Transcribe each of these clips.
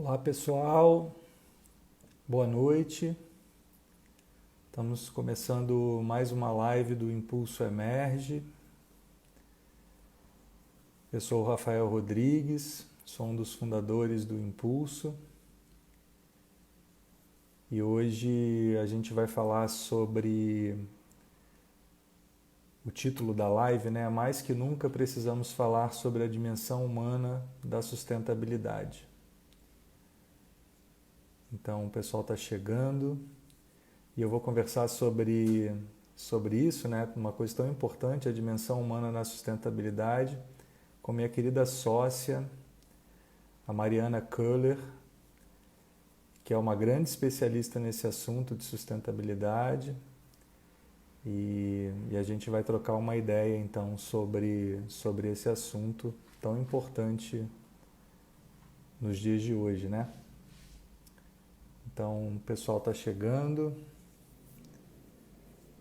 Olá pessoal, boa noite. Estamos começando mais uma live do Impulso Emerge. Eu sou o Rafael Rodrigues, sou um dos fundadores do Impulso e hoje a gente vai falar sobre o título da live, né? Mais que nunca precisamos falar sobre a dimensão humana da sustentabilidade. Então o pessoal está chegando. E eu vou conversar sobre isso, né? Uma coisa tão importante, a dimensão humana na sustentabilidade, com minha querida sócia, a Mariana Köhler, que é uma grande especialista nesse assunto de sustentabilidade. E a gente vai trocar uma ideia, então, sobre esse assunto tão importante nos dias de hoje, né? Então, o pessoal está chegando.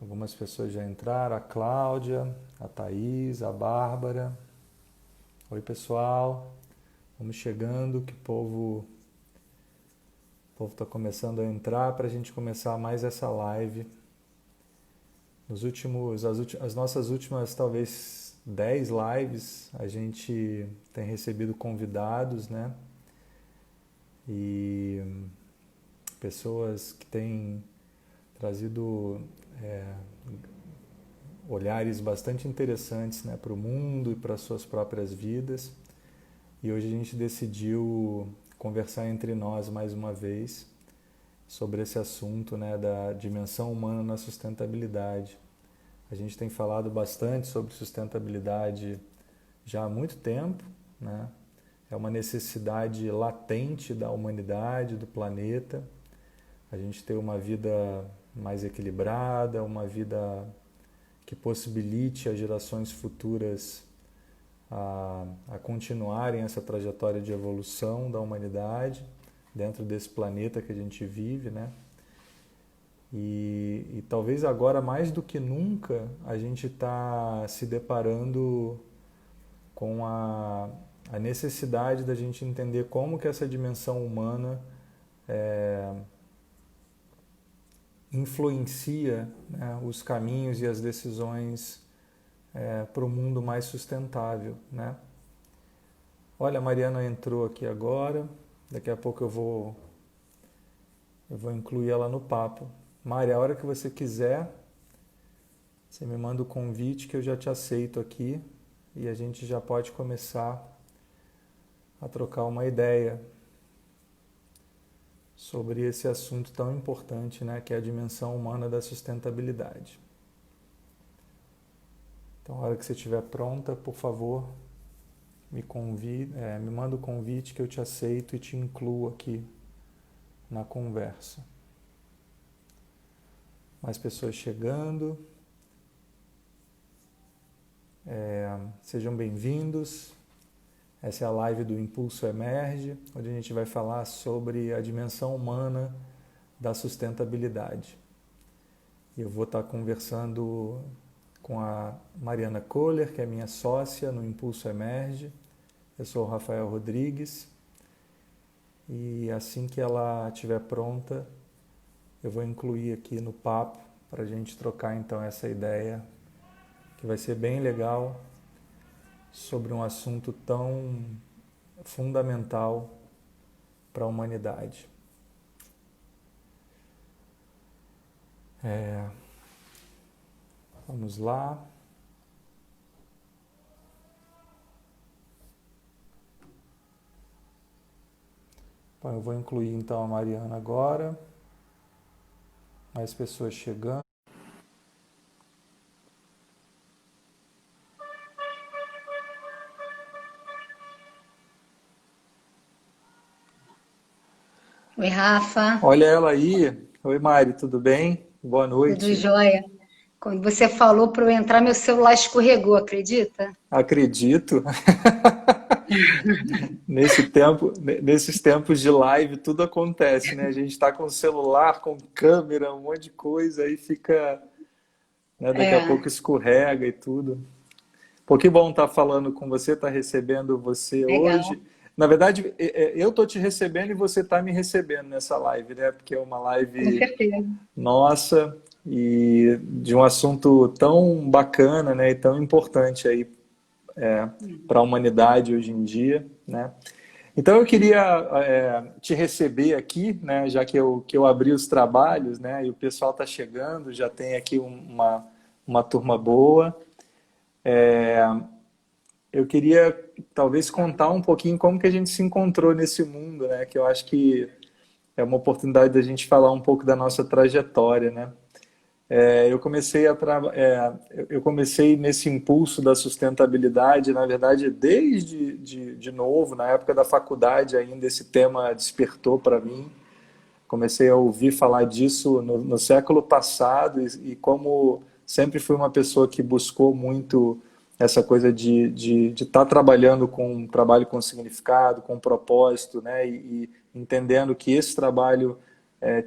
Algumas pessoas já entraram, a Cláudia, a Thaís, a Bárbara. Oi pessoal, vamos chegando que o povo está começando a entrar para a gente começar mais essa live. As nossas últimas talvez 10 lives a gente tem recebido convidados, né? E pessoas que têm trazido olhares bastante interessantes, né, para o mundo e para as suas próprias vidas. E hoje a gente decidiu conversar entre nós mais uma vez sobre esse assunto, né, da dimensão humana na sustentabilidade. A gente tem falado bastante sobre sustentabilidade já há muito tempo, né? É uma necessidade latente da humanidade, do planeta. A gente ter uma vida mais equilibrada, uma vida que possibilite às gerações futuras a continuarem essa trajetória de evolução da humanidade dentro desse planeta que a gente vive, né? E talvez agora mais do que nunca a gente está se deparando com a necessidade da gente entender como que essa dimensão humana influencia, né, os caminhos e as decisões para o mundo mais sustentável, né? Olha, a Mariana entrou aqui agora. Daqui a pouco eu vou incluir ela no papo. Mari, a hora que você quiser, você me manda o convite que eu já te aceito aqui e a gente já pode começar a trocar uma ideia sobre esse assunto tão importante, né, que é a dimensão humana da sustentabilidade. Então, a hora que você estiver pronta, por favor, me manda o convite que eu te aceito e te incluo aqui na conversa. Mais pessoas chegando. Sejam bem-vindos. Essa é a live do Impulso Emerge, onde a gente vai falar sobre a dimensão humana da sustentabilidade. E eu vou estar conversando com a Mariana Köhler, que é minha sócia no Impulso Emerge. Eu sou o Rafael Rodrigues. E assim que ela estiver pronta, eu vou incluir aqui no papo para a gente trocar então essa ideia, que vai ser bem legal, sobre um assunto tão fundamental para a humanidade. Vamos lá. Bom, eu vou incluir então a Mariana agora. Mais pessoas chegando. Oi, Rafa, Olha ela aí. Oi, Mari, tudo bem? Boa tudo noite. jóia? Quando você falou para eu entrar, meu celular escorregou, acredita? Acredito. Nesses tempos de live, tudo acontece, né? A gente está com celular, com câmera, um monte de coisa, aí fica, né? Daqui a É, pouco escorrega e tudo. Pô, que bom estar falando com você, estar recebendo você legal. hoje. Na verdade, eu estou te recebendo e você está me recebendo nessa live, né? Porque é uma Com live certeza. nossa e de um assunto tão bacana, né? E tão importante aí para a humanidade hoje em dia, né? Então eu queria te receber aqui, né? Já que eu abri os trabalhos, né? E o pessoal está chegando, já tem aqui uma turma boa. Eu queria talvez contar um pouquinho como que a gente se encontrou nesse mundo, né? Que eu acho que é uma oportunidade da gente falar um pouco da nossa trajetória, né? Eu comecei nesse impulso da sustentabilidade, na verdade, desde de novo, na época da faculdade ainda, esse tema despertou para mim. Comecei a ouvir falar disso no século passado e como sempre fui uma pessoa que buscou muito essa coisa de estar trabalhando com um trabalho com significado, com propósito, né? E entendendo que esse trabalho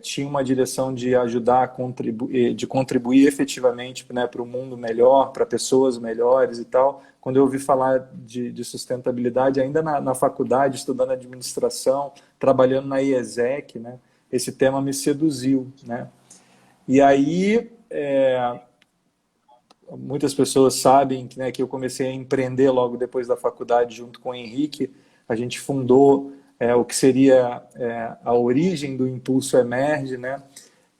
tinha uma direção de ajudar a contribuir, de contribuir efetivamente, né, para um mundo melhor, para pessoas melhores e tal. Quando eu ouvi falar de sustentabilidade, ainda na faculdade, estudando administração, trabalhando na IESEC, né, esse tema me seduziu, né? E aí, muitas pessoas sabem, né, que eu comecei a empreender logo depois da faculdade, junto com o Henrique. A gente fundou o que seria a origem do Impulso Emerge, né?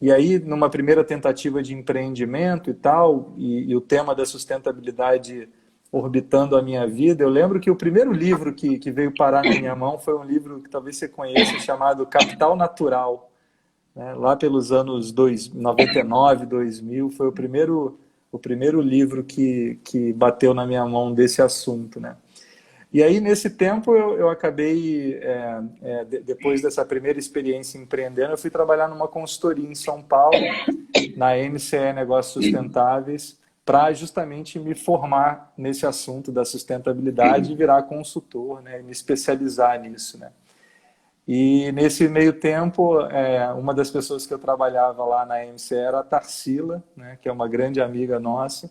E aí, numa primeira tentativa de empreendimento e tal, e o tema da sustentabilidade orbitando a minha vida, eu lembro que o primeiro livro que veio parar na minha mão foi um livro que talvez você conheça, chamado Capital Natural, né? Lá pelos anos 99, 2000, foi o primeiro livro que bateu na minha mão desse assunto, né? E aí, nesse tempo, eu acabei, depois dessa primeira experiência empreendendo, eu fui trabalhar numa consultoria em São Paulo, na MCE Negócios Sustentáveis, para justamente me formar nesse assunto da sustentabilidade e virar consultor, né, e me especializar nisso, né? E nesse meio tempo, uma das pessoas que eu trabalhava lá na MCE era a Tarsila, né, que é uma grande amiga nossa.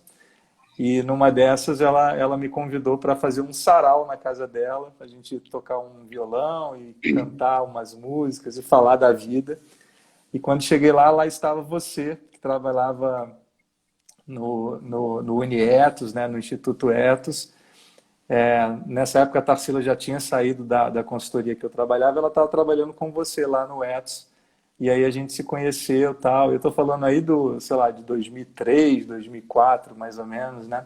E numa dessas ela me convidou para fazer um sarau na casa dela, para a gente tocar um violão e cantar umas músicas e falar da vida. E quando cheguei lá, lá estava você, que trabalhava no Unietos, né, no Instituto Etos. Nessa época a Tarsila já tinha saído da consultoria que eu trabalhava, ela estava trabalhando com você lá no Etos. E aí a gente se conheceu e tal. Eu estou falando aí sei lá, de 2003, 2004, mais ou menos, né?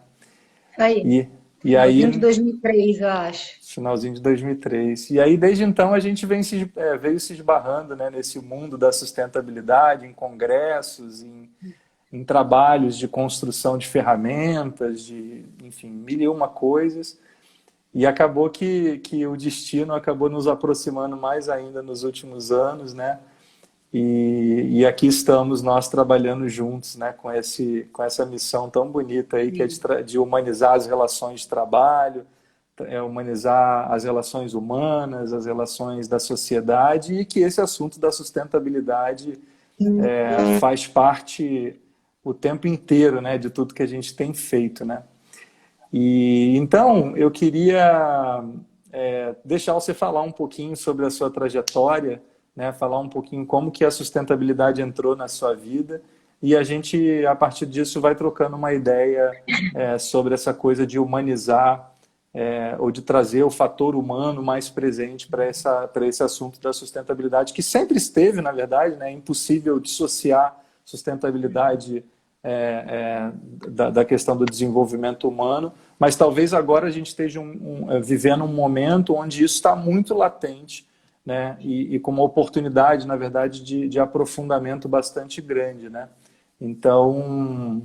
Aí, E, e finalzinho de aí, 2003, eu acho. finalzinho de 2003. E aí, desde então, a gente veio se esbarrando, né, nesse mundo da sustentabilidade, em congressos, em trabalhos de construção de ferramentas, enfim, mil e uma coisas. E acabou que o destino acabou nos aproximando mais ainda nos últimos anos, né? E aqui estamos nós trabalhando juntos, né, com essa missão tão bonita aí, que é de humanizar as relações de trabalho, humanizar as relações humanas, as relações da sociedade, e que esse assunto da sustentabilidade faz parte o tempo inteiro, né, de tudo que a gente tem feito, né? E então eu queria deixar você falar um pouquinho sobre a sua trajetória, né? Falar um pouquinho como que a sustentabilidade entrou na sua vida e a gente a partir disso vai trocando uma ideia sobre essa coisa de humanizar ou de trazer o fator humano mais presente para esse assunto da sustentabilidade que sempre esteve, na verdade, né? É impossível dissociar sustentabilidade da questão do desenvolvimento humano, mas talvez agora a gente esteja vivendo um momento onde isso está muito latente, né? E com uma oportunidade, na verdade, de aprofundamento bastante grande, né? Então,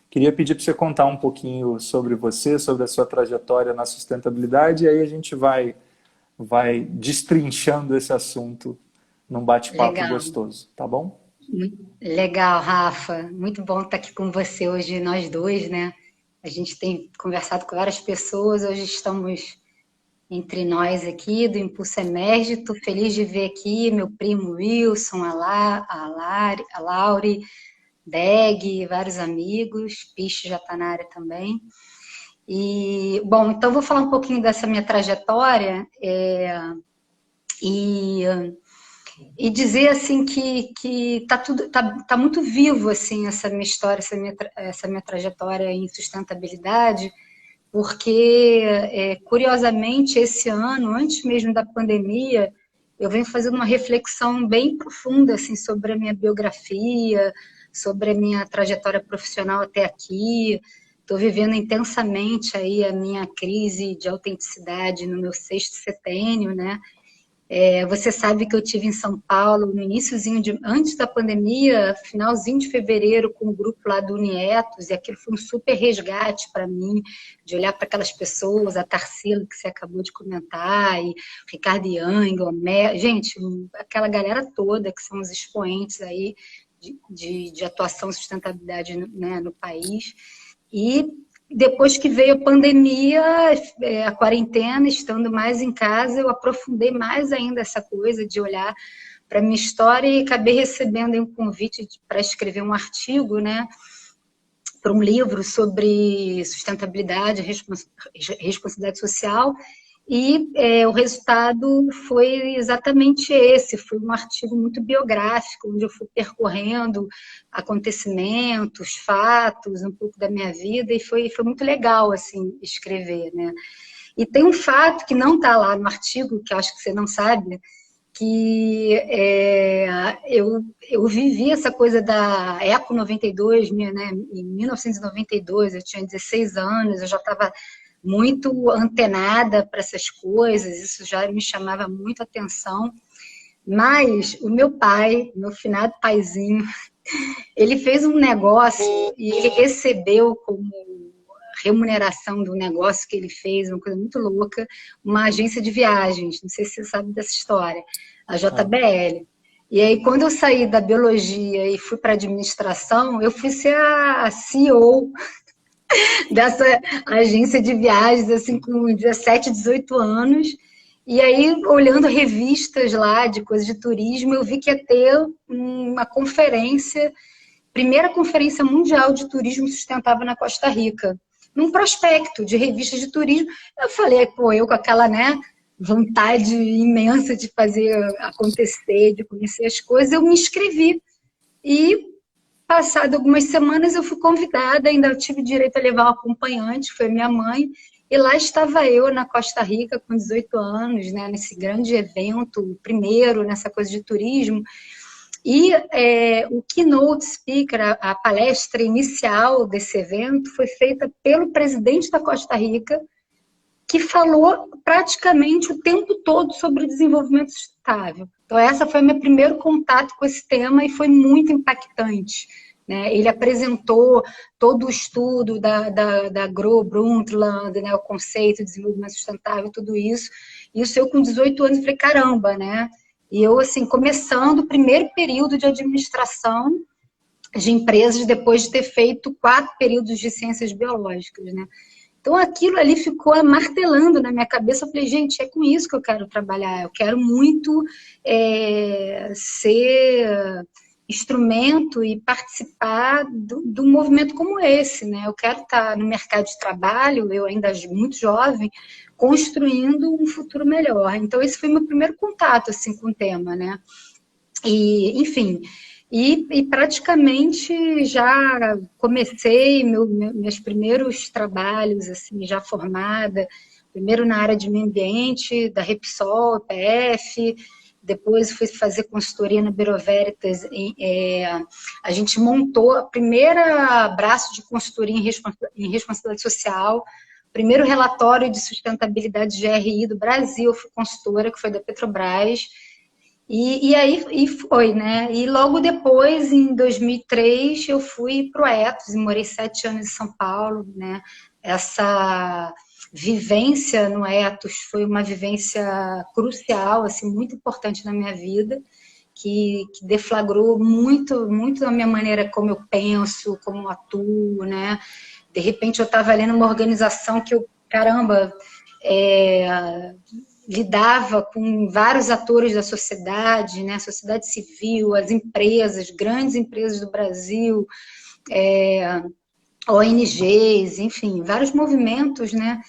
queria pedir para você contar um pouquinho sobre você, sobre a sua trajetória na sustentabilidade, e aí a gente vai destrinchando esse assunto num bate-papo Legal. gostoso, tá bom? Legal, Rafa. Muito bom estar aqui com você hoje, nós dois, né? A gente tem conversado com várias pessoas, hoje estamos entre nós aqui do Impulso Emerge. Estou feliz de ver aqui meu primo Wilson, a Laure, Deg, vários amigos. Piche já está na área também. E, bom, então vou falar um pouquinho dessa minha trajetória e, e dizer assim que tá muito vivo assim essa minha história, essa minha trajetória em sustentabilidade, porque curiosamente esse ano, antes mesmo da pandemia, eu venho fazendo uma reflexão bem profunda assim sobre a minha biografia, sobre a minha trajetória profissional até aqui. Estou vivendo intensamente aí a minha crise de autenticidade no meu 6º setênio, né? Você sabe que eu tive em São Paulo no iniciozinho antes da pandemia, finalzinho de fevereiro, com o grupo lá do Unietos, e aquilo foi um super resgate para mim, de olhar para aquelas pessoas, a Tarsila que você acabou de comentar, e o Ricardo Yang, gente, aquela galera toda que são os expoentes aí de atuação e sustentabilidade, né, no país. E depois que veio a pandemia, a quarentena, estando mais em casa, eu aprofundei mais ainda essa coisa de olhar para a minha história e acabei recebendo um convite para escrever um artigo, né, para um livro sobre sustentabilidade e responsabilidade social. E o resultado foi exatamente esse, foi um artigo muito biográfico, onde eu fui percorrendo acontecimentos, fatos, um pouco da minha vida, e foi muito legal, assim, escrever, né? E tem um fato que não está lá no artigo, que eu acho que você não sabe, que eu vivi essa coisa da Eco 92, né? Em 1992, eu tinha 16 anos, eu já estava muito antenada para essas coisas, isso já me chamava muito atenção, mas o meu pai, meu finado paizinho, ele fez um negócio e ele recebeu como remuneração do negócio que ele fez, uma coisa muito louca, uma agência de viagens, não sei se você sabe dessa história, a JBL. E aí, quando eu saí da biologia e fui para a administração, eu fui ser a CEO dessa agência de viagens, assim, com 17, 18 anos. E aí, olhando revistas lá de coisas de turismo, eu vi que ia ter uma conferência, primeira conferência mundial de turismo sustentável na Costa Rica, num prospecto de revistas de turismo. Eu falei, pô, eu com aquela, né, vontade imensa de fazer acontecer, de conhecer as coisas, eu me inscrevi. E passado algumas semanas eu fui convidada, ainda tive direito a levar um acompanhante, foi minha mãe, e lá estava eu na Costa Rica com 18 anos, né, nesse grande evento, primeiro nessa coisa de turismo, e o keynote speaker, a palestra inicial desse evento foi feita pelo presidente da Costa Rica, que falou praticamente o tempo todo sobre o desenvolvimento sustentável. Então, essa foi meu primeiro contato com esse tema e foi muito impactante, né? Ele apresentou todo o estudo da Gro Brundtland, né? O conceito de desenvolvimento sustentável, tudo isso. Isso eu com 18 anos falei, caramba, né? E eu, assim, começando o primeiro período de administração de empresas depois de ter feito 4 períodos de ciências biológicas, né? Então, aquilo ali ficou martelando na minha cabeça. Eu falei, gente, é com isso que eu quero trabalhar. Eu quero muito ser instrumento e participar de um movimento como esse, né? Eu quero estar no mercado de trabalho, eu ainda muito jovem, construindo um futuro melhor. Então, esse foi meu primeiro contato assim, com o tema, né? E, enfim... E praticamente já comecei meus primeiros trabalhos, assim, já formada, primeiro na área de meio ambiente, da Repsol, EPF, depois fui fazer consultoria na Bureau Veritas. A gente montou a primeira braço de consultoria em responsabilidade social, primeiro relatório de sustentabilidade GRI do Brasil, eu fui consultora, que foi da Petrobras. E aí foi, né? E logo depois, em 2003, eu fui para o Ethos e morei 7 anos em São Paulo, né? Essa vivência no Ethos foi uma vivência crucial, assim, muito importante na minha vida, que deflagrou muito, muito a minha maneira como eu penso, como eu atuo, né? De repente eu estava ali numa organização que eu, caramba, lidava com vários atores da sociedade, né? A sociedade civil, as empresas, grandes empresas do Brasil, ONGs, enfim, vários movimentos, né?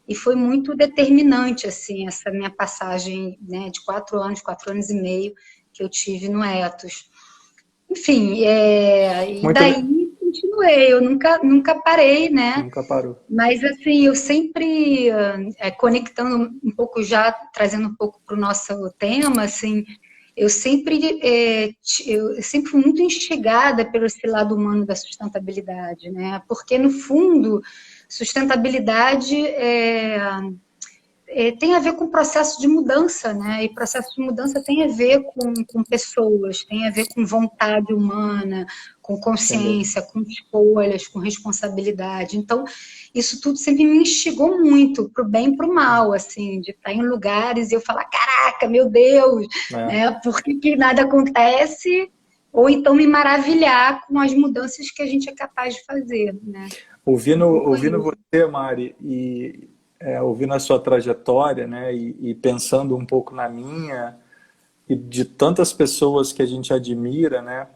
E foi muito determinante, assim, essa minha passagem, né, de 4 anos e meio que eu tive no Ethos. Enfim, e Muito, daí continuei, eu nunca parei, né? nunca parou. Mas, assim, eu sempre, conectando um pouco já, trazendo um pouco para o nosso tema, assim, eu sempre, eu sempre fui muito instigada pelo esse lado humano da sustentabilidade, né? Porque, no fundo, sustentabilidade tem a ver com o processo de mudança, né? E processo de mudança tem a ver com pessoas, tem a ver com vontade humana, com Entendeu? consciência, com escolhas, com responsabilidade. Então, isso tudo sempre me instigou muito, para o bem e para o mal, assim, de estar em lugares e eu falar, caraca, meu Deus, É. né? Por que nada acontece? Ou então me maravilhar com as mudanças que a gente é capaz de fazer, né? Um pouco Ouvindo isso. você, Mari, e ouvindo a sua trajetória, né, e pensando um pouco na minha e de tantas pessoas que a gente admira, né,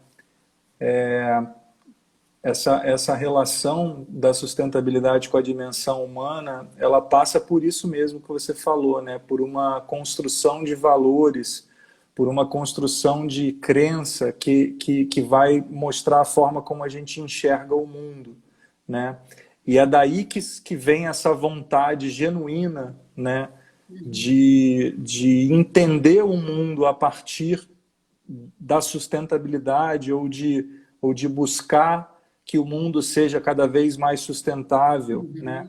essa relação da sustentabilidade com a dimensão humana, ela passa por isso mesmo que você falou, né, por uma construção de valores, por uma construção de crença que vai mostrar a forma como a gente enxerga o mundo, né? E é daí que vem essa vontade genuína, né, de entender o mundo a partir da sustentabilidade ou de buscar que o mundo seja cada vez mais sustentável, né?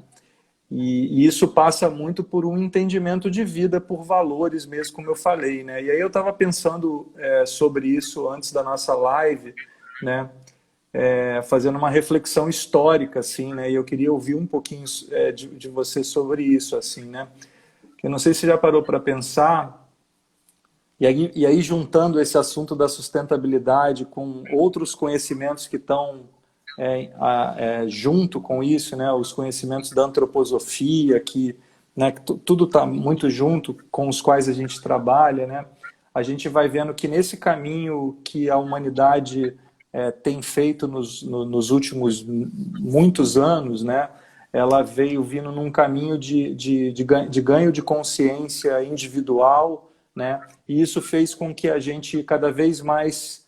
E isso passa muito por um entendimento de vida, por valores mesmo, como eu falei, né? E aí eu estava pensando sobre isso antes da nossa live, né? Fazendo uma reflexão histórica, assim, né? E eu queria ouvir um pouquinho de você sobre isso, assim, né? Eu não sei se você já parou para pensar, e aí juntando esse assunto da sustentabilidade com outros conhecimentos que estão junto com isso, né? Os conhecimentos da antroposofia, né, que tudo está muito junto, com os quais a gente trabalha, né? A gente vai vendo que nesse caminho que a humanidade tem feito nos últimos muitos anos, né? Ela veio vindo num caminho de ganho de consciência individual, né? E isso fez com que a gente cada vez mais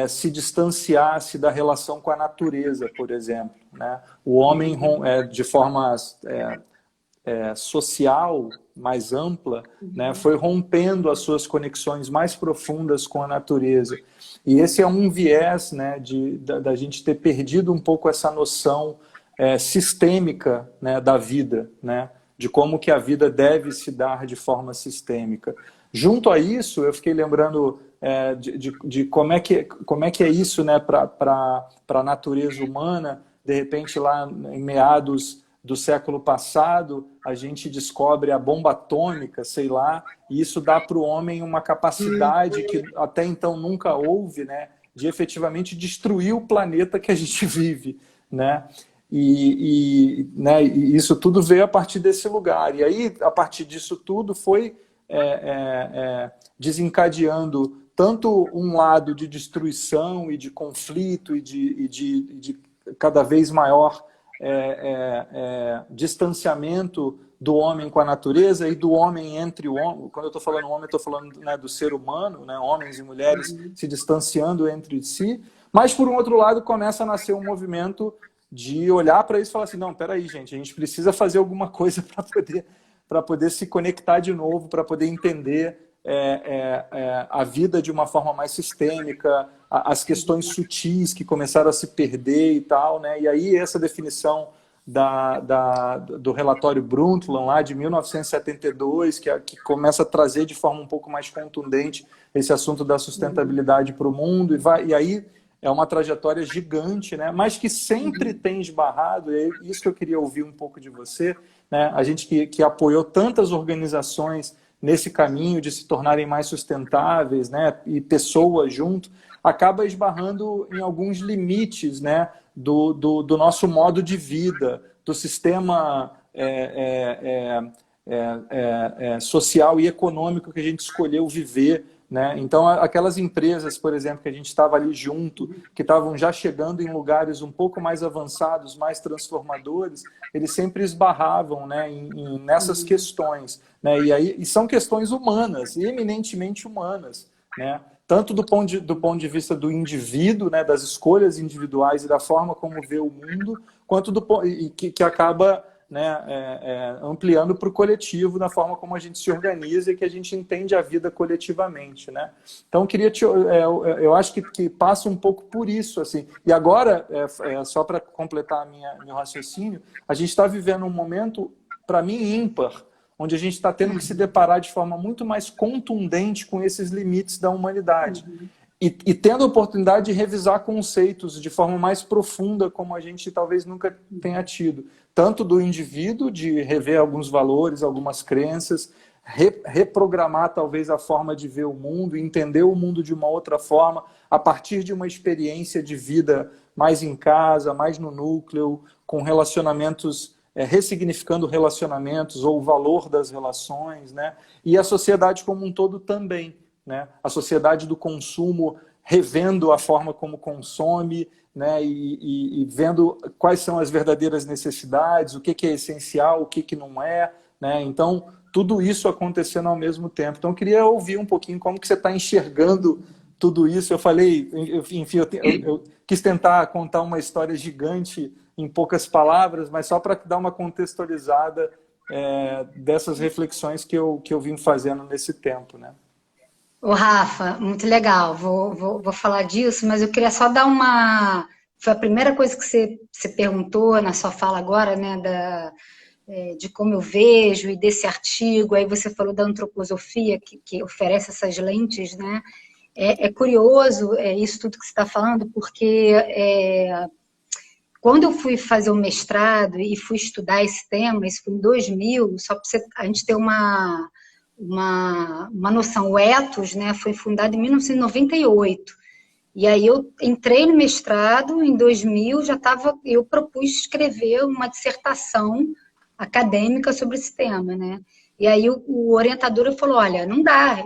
se distanciasse da relação com a natureza, por exemplo, né? O homem, de forma social mais ampla, né, foi rompendo as suas conexões mais profundas com a natureza. E esse é um viés, né, da gente ter perdido um pouco essa noção sistêmica, né, da vida, né, de como que a vida deve se dar de forma sistêmica. Junto a isso, eu fiquei lembrando de como é que é isso, né, para a natureza humana. De repente, lá em meados do século passado, a gente descobre a bomba atômica, sei lá, e isso dá para o homem uma capacidade que até então nunca houve, né, de efetivamente destruir o planeta que a gente vive, né? Né, e isso tudo veio a partir desse lugar. E aí, a partir disso tudo, foi desencadeando tanto um lado de destruição e de conflito e de cada vez maior distanciamento do homem com a natureza e do homem entre o homem. Quando eu estou falando homem, eu estou falando, né, do ser humano, né, homens e mulheres se distanciando entre si. Mas, por um outro lado, começa a nascer um movimento de olhar para isso e falar assim, não, peraí, gente, a gente precisa fazer alguma coisa para poder se conectar de novo, para poder entender a vida de uma forma mais sistêmica, as questões sutis que começaram a se perder e tal, né? E aí essa definição do relatório Brundtland, lá de 1972, que começa a trazer de forma um pouco mais contundente esse assunto da sustentabilidade para o mundo, e aí é uma trajetória gigante, né? Mas que sempre tem esbarrado, e é isso que eu queria ouvir um pouco de você, né? A gente que apoiou tantas organizações nesse caminho de se tornarem mais sustentáveis, né? E pessoas junto, acaba esbarrando em alguns limites, né? Do nosso modo de vida, do sistema social e econômico que a gente escolheu viver né? Então, aquelas empresas, por exemplo, que a gente estava ali junto, que estavam já chegando em lugares um pouco mais avançados, mais transformadores, eles sempre esbarravam, né, nessas questões, né? E são questões humanas, eminentemente humanas, né? Tanto do ponto de vista do indivíduo, né, das escolhas individuais e da forma como vê o mundo, quanto que acaba, né, ampliando para o coletivo, na forma como a gente se organiza e que a gente entende a vida coletivamente, né? Então, eu acho que passa um pouco por isso, assim. E agora, só para completar meu raciocínio, a gente está vivendo um momento, para mim, ímpar, onde a gente está tendo que se deparar de forma muito mais contundente com esses limites da humanidade. E tendo a oportunidade de revisar conceitos de forma mais profunda, como a gente talvez nunca tenha tido. Tanto do indivíduo, de rever alguns valores, algumas crenças, reprogramar talvez a forma de ver o mundo, entender o mundo de uma outra forma, a partir de uma experiência de vida mais em casa, mais no núcleo, com relacionamentos, ressignificando relacionamentos ou o valor das relações, né? E a sociedade como um todo também, né? A sociedade do consumo, revendo a forma como consome, né? E vendo quais são as verdadeiras necessidades, o que é essencial, o que não é, né? Então, tudo isso acontecendo ao mesmo tempo. Então, eu queria ouvir um pouquinho como que você está enxergando tudo isso. Eu falei, enfim, eu quis tentar contar uma história gigante em poucas palavras, mas só para dar uma contextualizada dessas reflexões que eu vim fazendo nesse tempo, né? Ô, Rafa, muito legal. Vou falar disso, mas eu queria só dar uma. Foi a primeira coisa que você perguntou na sua fala agora, né? De como eu vejo e desse artigo. Aí você falou da antroposofia, que oferece essas lentes, né? É curioso isso tudo que você está falando, porque quando eu fui fazer o mestrado e fui estudar esse tema, isso foi em 2000, só para a gente ter uma noção, o Ethos, né, foi fundado em 1998. E aí eu entrei no mestrado em 2000, eu propus escrever uma dissertação acadêmica sobre esse tema, né? E aí o orientador falou, olha, não dá,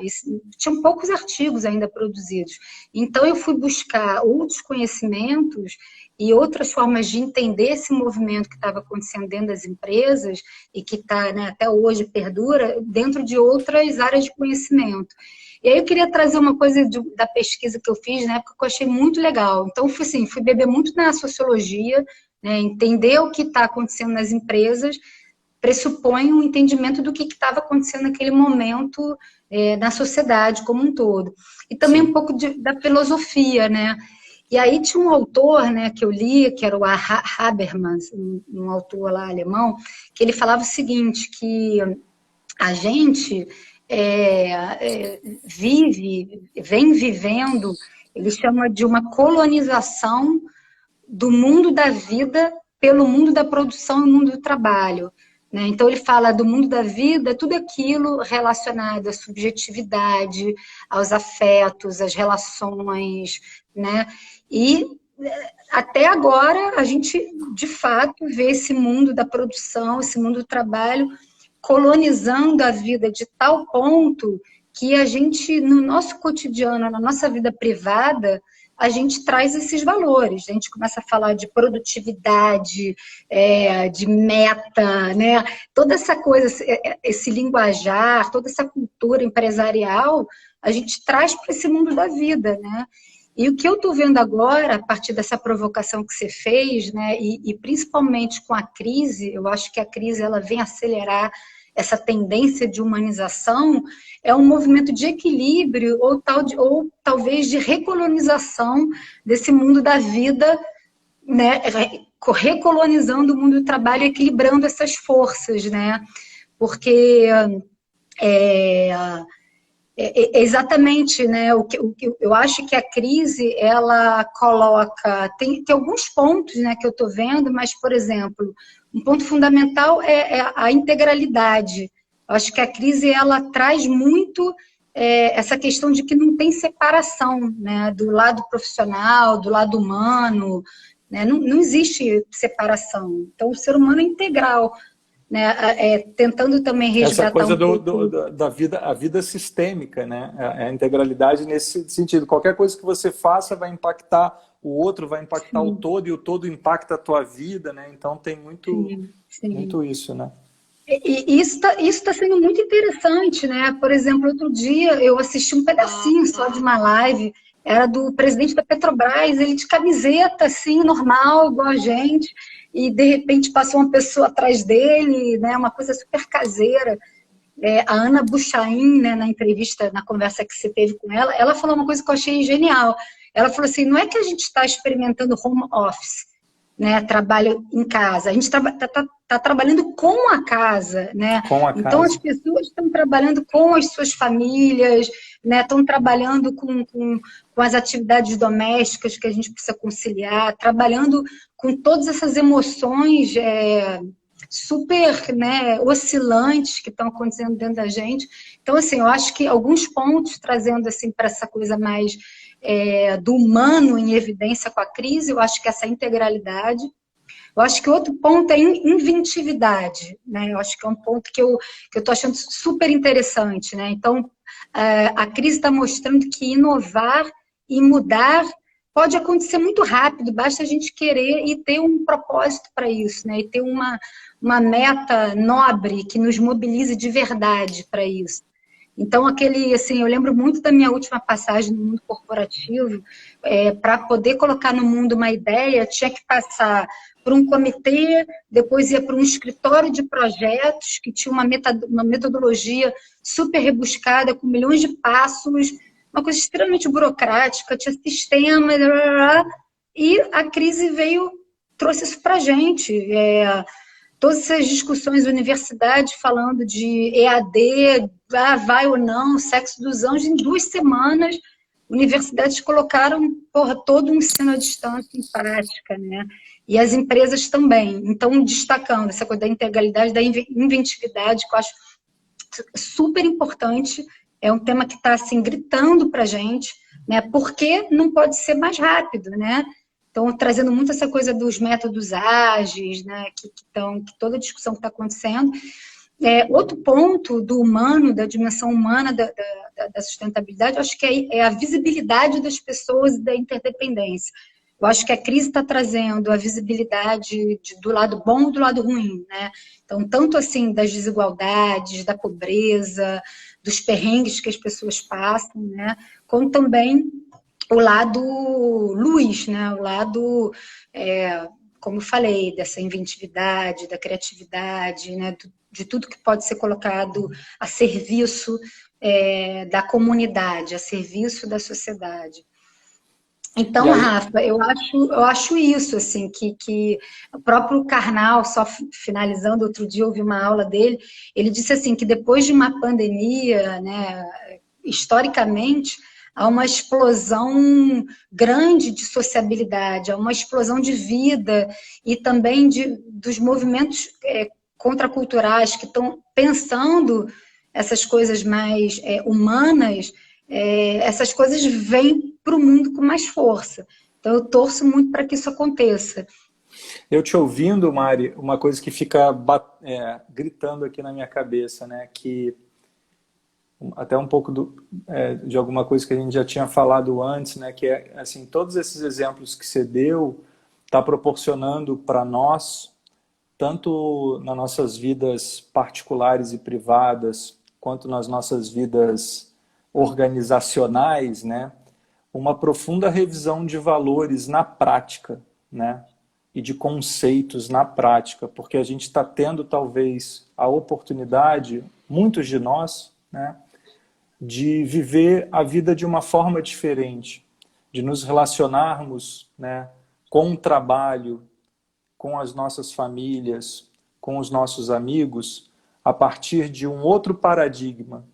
tinham poucos artigos ainda produzidos. Então eu fui buscar outros conhecimentos e outras formas de entender esse movimento que estava acontecendo dentro das empresas e que está, né, até hoje perdura dentro de outras áreas de conhecimento. E aí eu queria trazer uma coisa da pesquisa que eu fiz na época que eu achei muito legal. Então, fui beber muito na sociologia, né, entender o que está acontecendo nas empresas, pressupõe um entendimento do que estava acontecendo naquele momento na sociedade como um todo. E também um pouco da filosofia, né? E aí tinha um autor, né, que eu li, que era o Habermas, um autor lá alemão, que ele falava o seguinte, que a gente vem vivendo, ele chama de uma colonização do mundo da vida pelo mundo da produção e mundo do trabalho. Né? Então, ele fala do mundo da vida, tudo aquilo relacionado à subjetividade, aos afetos, às relações, né? E até agora a gente, de fato, vê esse mundo da produção, esse mundo do trabalho colonizando a vida de tal ponto que a gente, no nosso cotidiano, na nossa vida privada, a gente traz esses valores. A gente começa a falar de produtividade, de meta, né? Toda essa coisa, esse linguajar, toda essa cultura empresarial, a gente traz para esse mundo da vida, né? E o que eu estou vendo agora, a partir dessa provocação que você fez, né, e principalmente com a crise, eu acho que a crise ela vem acelerar essa tendência de humanização, é um movimento de equilíbrio ou talvez de recolonização desse mundo da vida, né, recolonizando o mundo do trabalho, equilibrando essas forças, né, porque exatamente, né? Eu acho que a crise ela coloca tem alguns pontos, né, que eu estou vendo, mas por exemplo, um ponto fundamental é a integralidade. Eu acho que a crise ela traz muito essa questão de que não tem separação, né, do lado profissional, do lado humano, né? Não existe separação. Então o ser humano é integral. né, tentando também Essa resgatar coisa um pouco. da vida, a vida sistêmica, né? A integralidade nesse sentido. Qualquer coisa que você faça vai impactar o outro, vai impactar o Sim, todo, e o todo impacta a tua vida, né? Então tem sim, sim. muito isso, né? E isso tá sendo muito interessante, né? Por exemplo, outro dia eu assisti um pedacinho só de uma live, era do presidente da Petrobras, ele de camiseta, assim, normal, igual a gente, e de repente passou uma pessoa atrás dele, né? Uma coisa super caseira. A Ana Buchain, né, na entrevista, na conversa que você teve com ela falou uma coisa que eu achei genial. Ela falou assim, não é que a gente está experimentando home office, né, trabalho em casa, a gente tá trabalhando com a casa, né? Com a Então as casa. pessoas estão trabalhando com as suas famílias, né? Estão trabalhando com as atividades domésticas que a gente precisa conciliar, trabalhando com todas essas emoções super, né, oscilantes que estão acontecendo dentro da gente. Então, assim, eu acho que alguns pontos trazendo assim para essa coisa mais do humano em evidência com a crise, eu acho que essa integralidade. Eu acho que outro ponto é inventividade, né? Eu acho que é um ponto que eu estou achando super interessante, né? Então, a crise está mostrando que inovar e mudar pode acontecer muito rápido, basta a gente querer e ter um propósito para isso, né? E ter uma meta nobre que nos mobilize de verdade para isso. Então, assim, eu lembro muito da minha última passagem no mundo corporativo, para poder colocar no mundo uma ideia, tinha que passar por um comitê, depois ia para um escritório de projetos, que tinha uma metodologia super rebuscada, com milhões de passos, uma coisa extremamente burocrática, tinha sistema, e a crise veio, trouxe isso para a gente. Todas essas discussões, universidade falando de EAD, vai ou não, sexo dos anjos, em 2 semanas, universidades colocaram todo o ensino à distância em prática, né? E as empresas também. Então, destacando essa coisa da integralidade, da inventividade, que eu acho super importante, é um tema que está assim, gritando para a gente, né? Porque não pode ser mais rápido, né? Então, trazendo muito essa coisa dos métodos ágeis, né? Que toda a discussão que está acontecendo. Outro ponto do humano, da dimensão humana da sustentabilidade, eu acho que é a visibilidade das pessoas e da interdependência. Eu acho que a crise está trazendo a visibilidade do lado bom e do lado ruim, né? Então, tanto assim das desigualdades, da pobreza, dos perrengues que as pessoas passam, né? Como também o lado luz, né? O lado, como eu falei, dessa inventividade, da criatividade, né? De tudo que pode ser colocado a serviço da comunidade, a serviço da sociedade. E Então, aí, Rafa, eu acho isso, assim, que o próprio Karnal, só finalizando, outro dia eu ouvi uma aula dele, ele disse assim, que depois de uma pandemia, né, historicamente, há uma explosão grande de sociabilidade, há uma explosão de vida e também dos movimentos contraculturais que estão pensando essas coisas mais humanas, essas coisas vêm para o mundo com mais força. Então, eu torço muito para que isso aconteça. eu te ouvindo, Mari, uma coisa que fica gritando aqui na minha cabeça, né? Que até um pouco de alguma coisa que a gente já tinha falado antes, né? Que é assim, todos esses exemplos que você deu está proporcionando para nós, tanto nas nossas vidas particulares e privadas, quanto nas nossas vidas organizacionais, né? Uma profunda revisão de valores na prática, né? E de conceitos na prática, porque a gente está tendo talvez a oportunidade, muitos de nós, né? De viver a vida de uma forma diferente, de nos relacionarmos, né? Com o trabalho, com as nossas famílias, com os nossos amigos, a partir de um outro paradigma.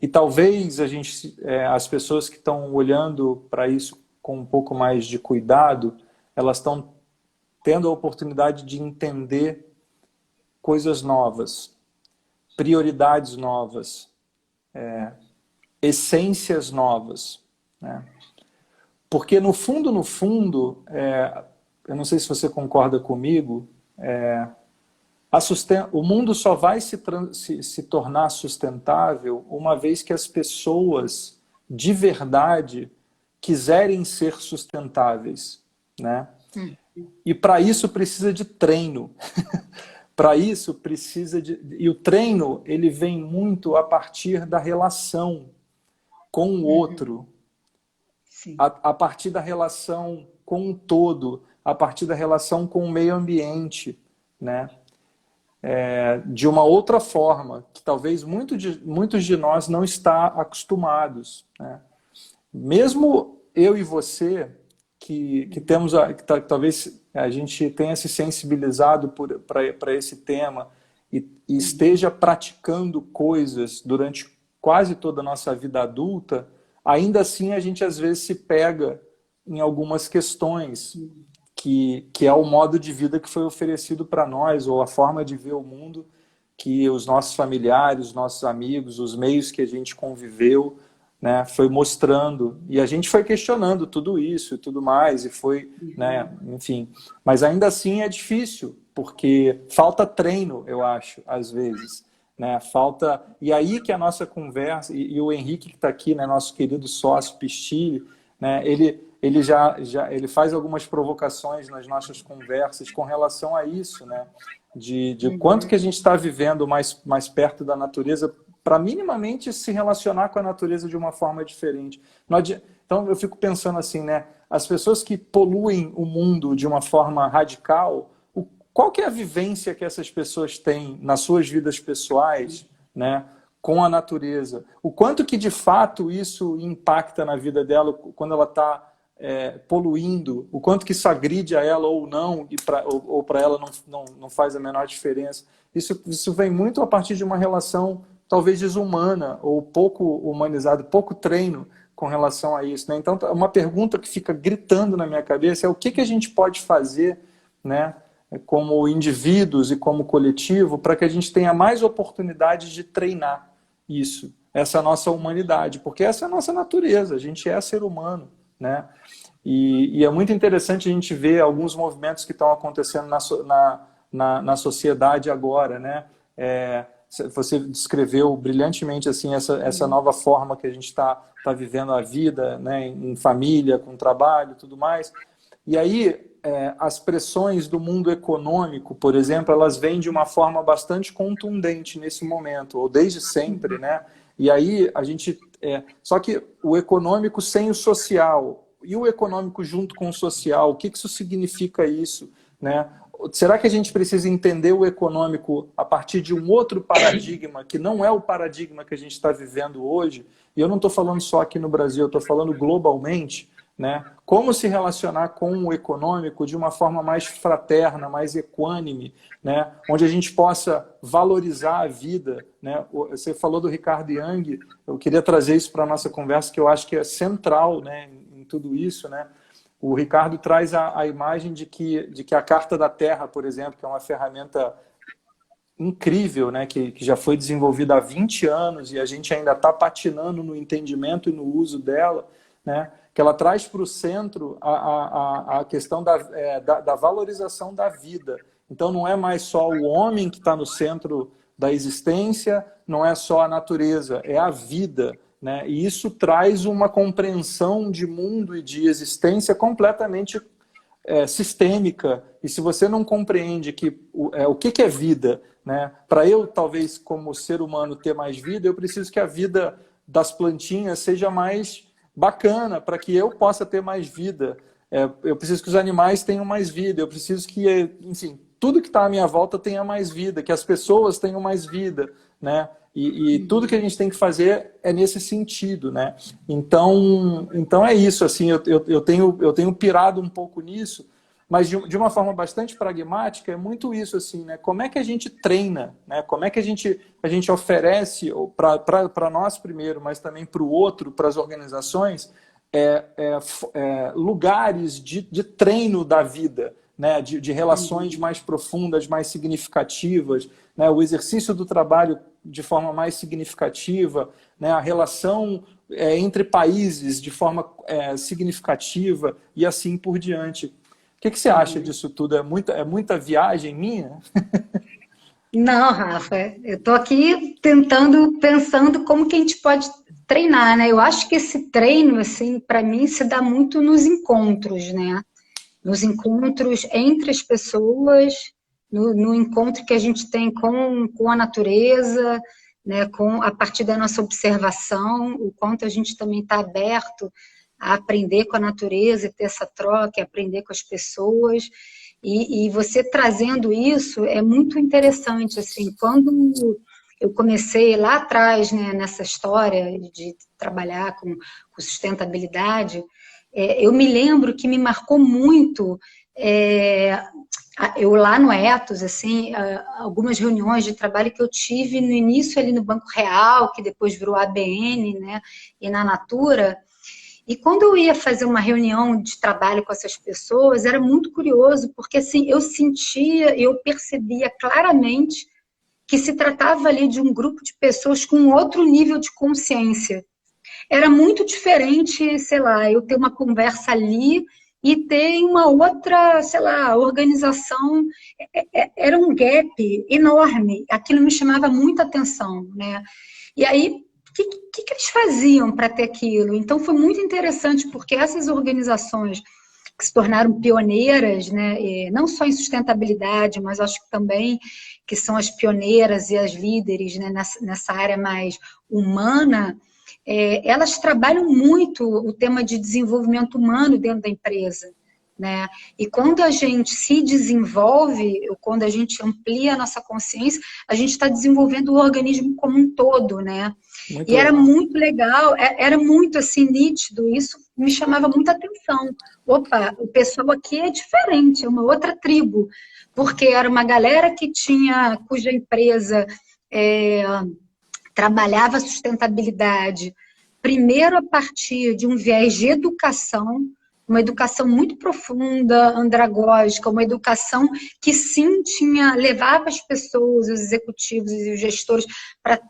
E talvez as pessoas que estão olhando para isso com um pouco mais de cuidado, elas estão tendo a oportunidade de entender coisas novas, prioridades novas, essências novas, né? Porque no fundo, eu não sei se você concorda comigo, o mundo só vai se tornar sustentável uma vez que as pessoas, de verdade, quiserem ser sustentáveis, né? E para isso precisa de treino. Para isso precisa de... E o treino, ele vem muito a partir da relação com o outro, a partir da relação com o todo, a partir da relação com o meio ambiente, né? De uma outra forma, que talvez muitos de nós não está acostumados, né? Mesmo eu e você, que temos que talvez a gente tenha se sensibilizado para esse tema e esteja praticando coisas durante quase toda a nossa vida adulta, ainda assim a gente às vezes se pega em algumas questões que é o modo de vida que foi oferecido para nós, ou a forma de ver o mundo que os nossos familiares, os nossos amigos, os meios que a gente conviveu, né, foi mostrando. E a gente foi questionando tudo isso e tudo mais, e foi, né, enfim. Mas ainda assim é difícil, porque falta treino, eu acho, às vezes. Né, falta... E aí que a nossa conversa, e o Henrique que está aqui, né, nosso querido sócio Pistilli, né, ele faz algumas provocações nas nossas conversas com relação a isso, né, de quanto que a gente está vivendo mais perto da natureza, para minimamente se relacionar com a natureza de uma forma diferente. Então eu fico pensando assim, né, as pessoas que poluem o mundo de uma forma radical, qual que é a vivência que essas pessoas têm nas suas vidas pessoais, né, com a natureza? O quanto que de fato isso impacta na vida dela quando ela está poluindo, o quanto que isso agride a ela ou não, ou para ela não faz a menor diferença. Isso vem muito a partir de uma relação talvez desumana ou pouco humanizada, pouco treino com relação a isso, né? Então, uma pergunta que fica gritando na minha cabeça é o que a gente pode fazer, né, como indivíduos e como coletivo, para que a gente tenha mais oportunidades de treinar isso, essa nossa humanidade, porque essa é a nossa natureza, a gente é ser humano, né? E é muito interessante a gente ver alguns movimentos que estão acontecendo na sociedade agora, né? Você descreveu brilhantemente assim essa nova forma que a gente está vivendo a vida, né, em família, com trabalho e tudo mais. E aí as pressões do mundo econômico, por exemplo, elas vêm de uma forma bastante contundente nesse momento, ou desde sempre, né? E aí a gente... só que o econômico sem o social, e o econômico junto com o social, o que isso significa isso, né? Será que a gente precisa entender o econômico a partir de um outro paradigma, que não é o paradigma que a gente está vivendo hoje? E eu não estou falando só aqui no Brasil, eu estou falando globalmente, né? Como se relacionar com o econômico de uma forma mais fraterna, mais equânime, né? Onde a gente possa valorizar a vida, né? Você falou do Ricardo Young, eu queria trazer isso para a nossa conversa, que eu acho que é central, né, em tudo isso, né? O Ricardo traz a imagem de que a Carta da Terra, por exemplo, que é uma ferramenta incrível, né, que já foi desenvolvida há 20 anos e a gente ainda está patinando no entendimento e no uso dela, né, que ela traz para o centro a questão da valorização da vida. Então não é mais só o homem que está no centro da existência, não é só a natureza, é a vida. Né? E isso traz uma compreensão de mundo e de existência completamente sistêmica. E se você não compreende o que é vida, né? Para eu, talvez, como ser humano, ter mais vida, eu preciso que a vida das plantinhas seja mais bacana, para que eu possa ter mais vida. Eu preciso que os animais tenham mais vida, eu preciso que, enfim, tudo que está à minha volta tenha mais vida, que as pessoas tenham mais vida, né? E tudo que a gente tem que fazer é nesse sentido, né? Então é isso, assim, eu tenho pirado um pouco nisso, mas de uma forma bastante pragmática, é muito isso, assim, né? Como é que a gente treina, né? Como é que a gente oferece para nós primeiro, mas também para o outro, para as organizações, lugares de treino da vida, né? De relações mais profundas, mais significativas, né? O exercício do trabalho de forma mais significativa, né? A relação entre países de forma significativa e assim por diante. O que você acha disso tudo? É muita viagem minha? Não, Rafa, eu estou aqui pensando como que a gente pode treinar, né? Eu acho que esse treino, assim, para mim, se dá muito nos encontros, né? Nos encontros entre as pessoas, no encontro que a gente tem com a natureza, né? A partir da nossa observação, o quanto a gente também está aberto a aprender com a natureza, ter essa troca, aprender com as pessoas. E você trazendo isso é muito interessante, assim, quando eu comecei lá atrás, né, nessa história de trabalhar com sustentabilidade, eu me lembro que me marcou muito, eu lá no Ethos, assim, algumas reuniões de trabalho que eu tive no início ali no Banco Real, que depois virou ABN, né, e na Natura. E quando eu ia fazer uma reunião de trabalho com essas pessoas, era muito curioso, porque assim, eu sentia, eu percebia claramente que se tratava ali de um grupo de pessoas com outro nível de consciência. Era muito diferente, sei lá, eu ter uma conversa ali e ter uma outra, sei lá, organização. Era um gap enorme. Aquilo me chamava muita atenção, né? E aí, o que eles faziam para ter aquilo? Então, foi muito interessante, porque essas organizações que se tornaram pioneiras, né, não só em sustentabilidade, mas acho que também que são as pioneiras e as líderes, né, nessa área mais humana, elas trabalham muito o tema de desenvolvimento humano dentro da empresa. Né? E quando a gente se desenvolve, ou quando a gente amplia a nossa consciência, a gente está desenvolvendo o organismo como um todo, né? Muito E era legal. muito legal, era muito assim nítido, isso me chamava muita atenção. Opa, o pessoal aqui é diferente, é uma outra tribo, porque era uma galera cuja empresa trabalhava a sustentabilidade, primeiro a partir de um viés de educação, uma educação muito profunda, andragógica, uma educação que sim levava as pessoas, os executivos e os gestores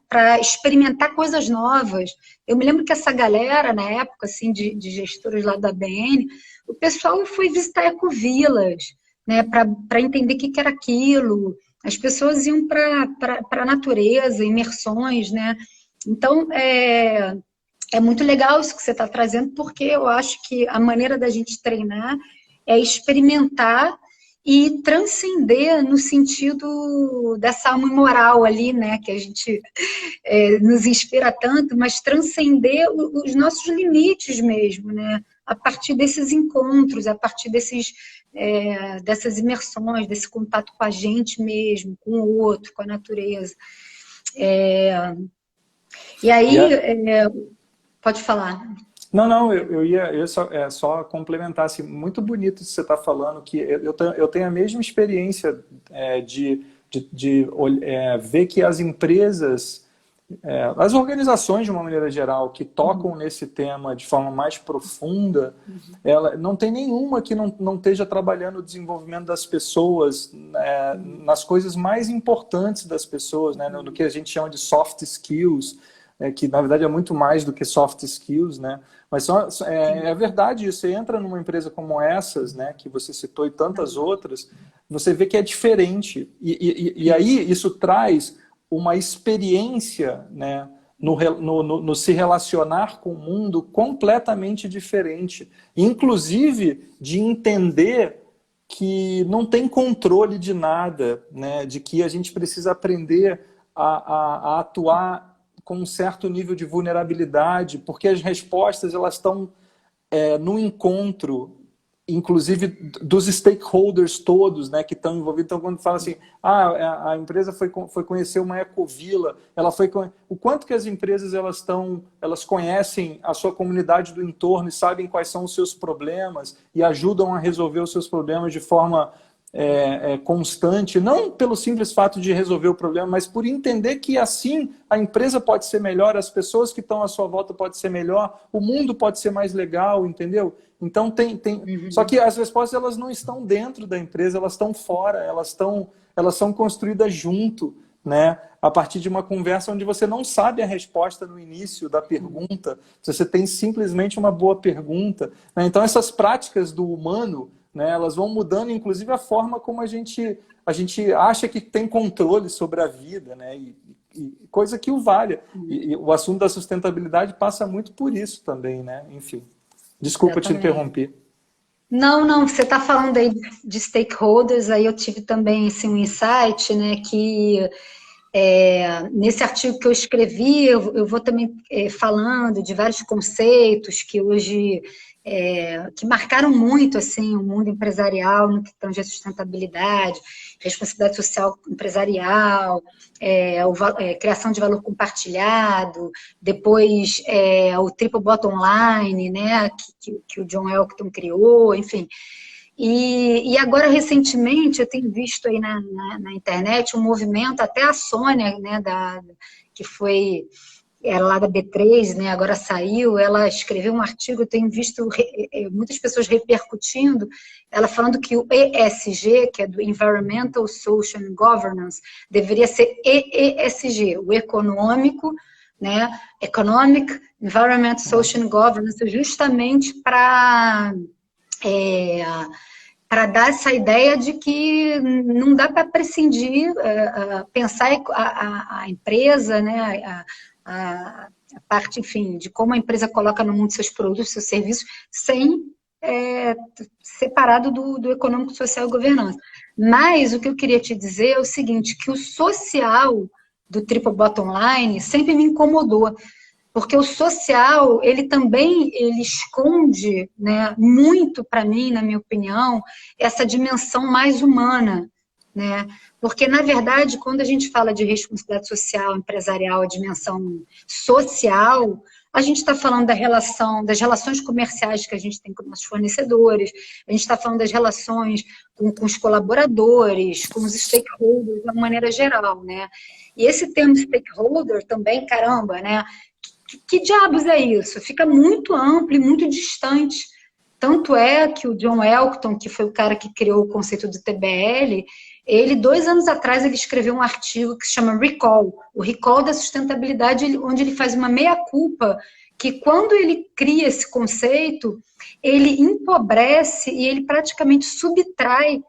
para experimentar coisas novas. Eu me lembro que essa galera, na época, assim, de gestores lá da ABN, o pessoal foi visitar ecovilas, né, para entender o que era aquilo. As pessoas iam para a natureza, imersões, né? Então, é muito legal isso que você está trazendo, porque eu acho que a maneira da gente treinar é experimentar e transcender no sentido dessa alma moral ali, né? Que a gente nos inspira tanto, mas transcender os nossos limites mesmo, né? A partir desses encontros, a partir dessas imersões, desse contato com a gente mesmo, com o outro, com a natureza. E aí, pode falar. Não, eu ia só complementar, assim, muito bonito isso que você está falando, que eu tenho a mesma experiência de ver que as empresas, as organizações de uma maneira geral, que tocam nesse tema de forma mais profunda, não tem nenhuma que não esteja trabalhando o desenvolvimento das pessoas, nas coisas mais importantes das pessoas, né, no que a gente chama de soft skills, que na verdade é muito mais do que soft skills, né? Mas é verdade isso. Você entra numa empresa como essas, né, que você citou e tantas outras, você vê que é diferente. E aí isso traz uma experiência, né, no se relacionar com o mundo completamente diferente. Inclusive de entender que não tem controle de nada, né, de que a gente precisa aprender a atuar com um certo nível de vulnerabilidade, porque as respostas elas estão no encontro, inclusive dos stakeholders todos, né, que estão envolvidos. Então, quando fala assim, a empresa foi conhecer uma ecovila, o quanto que as empresas elas conhecem a sua comunidade do entorno e sabem quais são os seus problemas e ajudam a resolver os seus problemas de forma constante, não pelo simples fato de resolver o problema, mas por entender que assim a empresa pode ser melhor, as pessoas que estão à sua volta podem ser melhor, o mundo pode ser mais legal, entendeu? Então Só que as respostas elas não estão dentro da empresa, elas estão fora, elas são construídas junto, né? A partir de uma conversa onde você não sabe a resposta no início da pergunta, você tem simplesmente uma boa pergunta, né? Então essas práticas do humano, né? Elas vão mudando, inclusive, a forma como a gente acha que tem controle sobre a vida, né? E coisa que o valha. E o assunto da sustentabilidade passa muito por isso também, né? Enfim. Desculpa te interromper. Não, você está falando aí de stakeholders, aí eu tive também assim, um insight, né, que nesse artigo que eu escrevi, eu vou também falando de vários conceitos que hoje que marcaram muito assim, o mundo empresarial no que tange a sustentabilidade, responsabilidade social empresarial, criação de valor compartilhado, depois o triple bottom line, né, que o John Elkington criou, enfim. E agora, recentemente, eu tenho visto aí na internet um movimento, até a Sônia, né, que foi lá da B3, né, agora saiu, ela escreveu um artigo, eu tenho visto muitas pessoas repercutindo, ela falando que o ESG, que é do Environmental, Social and Governance, deveria ser EESG, o econômico, né, Economic, Environmental, Social and Governance, justamente para dar essa ideia de que não dá para prescindir, pensar a empresa, né, a parte, enfim, de como a empresa coloca no mundo seus produtos, seus serviços, sem separado do econômico, social e governança. Mas o que eu queria te dizer é o seguinte, que o social do triple bottom line sempre me incomodou, porque o social, ele esconde, né, muito para mim, na minha opinião, essa dimensão mais humana, né? Porque, na verdade, quando a gente fala de responsabilidade social, empresarial, a dimensão social, a gente está falando das relações comerciais que a gente tem com nossos fornecedores, a gente está falando das relações com os colaboradores, com os stakeholders, de uma maneira geral, né? E esse termo stakeholder também, caramba, né? Que diabos é isso? Fica muito amplo e muito distante. Tanto é que o John Elkington, que foi o cara que criou o conceito do TBL, ele, 2 anos atrás, ele escreveu um artigo que se chama Recall, o Recall da Sustentabilidade, onde ele faz uma meia-culpa, que quando ele cria esse conceito, ele empobrece e ele praticamente subtrai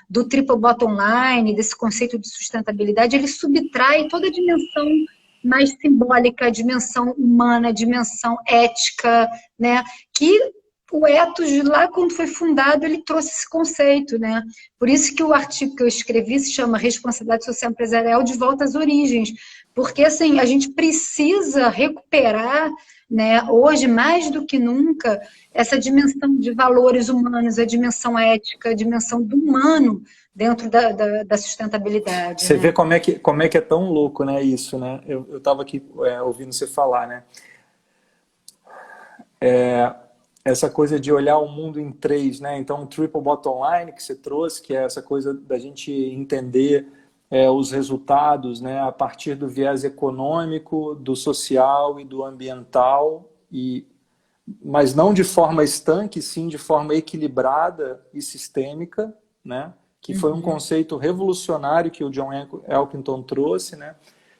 do triple bottom line, desse conceito de sustentabilidade, ele subtrai toda a dimensão mais simbólica, a dimensão humana, a dimensão ética, né? Que o ethos, lá quando foi fundado, ele trouxe esse conceito, né? Por isso que o artigo que eu escrevi se chama Responsabilidade Social Empresarial de Volta às Origens, porque assim, a gente precisa recuperar, né, hoje, mais do que nunca, essa dimensão de valores humanos, a dimensão ética, a dimensão do humano dentro da sustentabilidade. Você, né, vê como é que é tão louco, né, isso, né? Eu estava aqui ouvindo você falar, né? Essa coisa de olhar o mundo em 3, né? Então, o triple bottom line que você trouxe, que é essa coisa da gente entender os resultados, né, a partir do viés econômico, do social e do ambiental, mas não de forma estanque, sim de forma equilibrada e sistêmica, né? Que foi um conceito revolucionário que o John Elkington trouxe, né?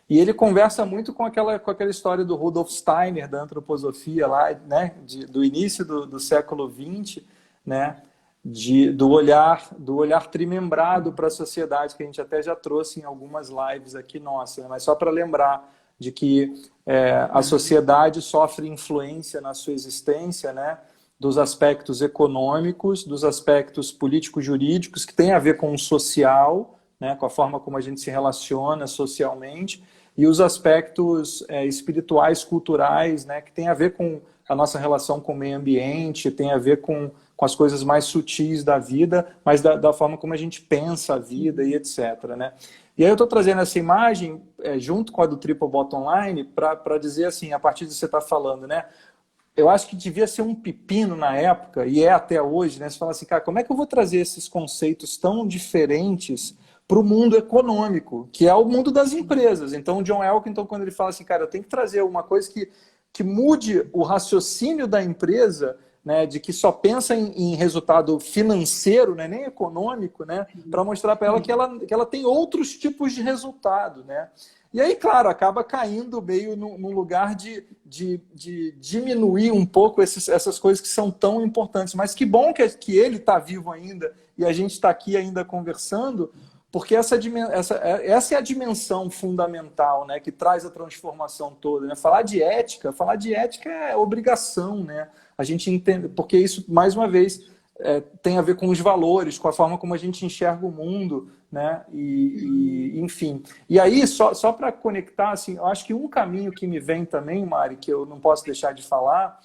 E ele conversa muito com aquela história do Rudolf Steiner, da antroposofia lá, né? Do início do século XX, né? Do olhar trimembrado para a sociedade, que a gente até já trouxe em algumas lives aqui nossas, né? Mas só para lembrar de que a sociedade sofre influência na sua existência, né? Dos aspectos econômicos, dos aspectos político-jurídicos, que tem a ver com o social, né? Com a forma como a gente se relaciona socialmente, e os aspectos espirituais, culturais, né? Que tem a ver com a nossa relação com o meio ambiente, tem a ver com as coisas mais sutis da vida, mas da forma como a gente pensa a vida e etc. Né? E aí eu estou trazendo essa imagem, junto com a do Triple Bottom Line, para dizer assim, a partir do que você está falando, né? Eu acho que devia ser um pepino na época, e até hoje, né? Você fala assim, cara, como é que eu vou trazer esses conceitos tão diferentes para o mundo econômico, que é o mundo das empresas? Então, o John Elkington, quando ele fala assim, cara, eu tenho que trazer uma coisa que mude o raciocínio da empresa, né, de que só pensa em resultado financeiro, né, nem econômico, né, para mostrar para ela que ela tem outros tipos de resultado, né? E aí, claro, acaba caindo meio num lugar de diminuir um pouco essas coisas que são tão importantes. Mas que bom que ele está vivo ainda e a gente está aqui ainda conversando, porque essa é a dimensão fundamental, né, que traz a transformação toda. Né? Falar de ética é obrigação, né? A gente entende, porque isso, mais uma vez, tem a ver com os valores, com a forma como a gente enxerga o mundo, né? Enfim. E aí, só para conectar, assim, eu acho que um caminho que me vem também, Mari, que eu não posso deixar de falar,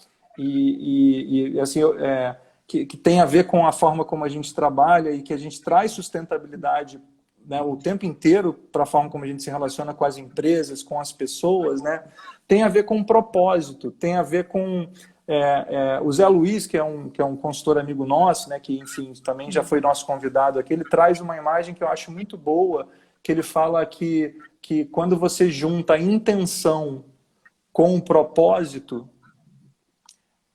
assim, que tem a ver com a forma como a gente trabalha e que a gente traz sustentabilidade, né, o tempo inteiro para a forma como a gente se relaciona com as empresas, com as pessoas, né? Tem a ver com propósito, tem a ver com... o Zé Luiz, que é um consultor amigo nosso, né, que, enfim, também já foi nosso convidado aqui, ele traz uma imagem que eu acho muito boa, que ele fala que quando você junta a intenção com o propósito,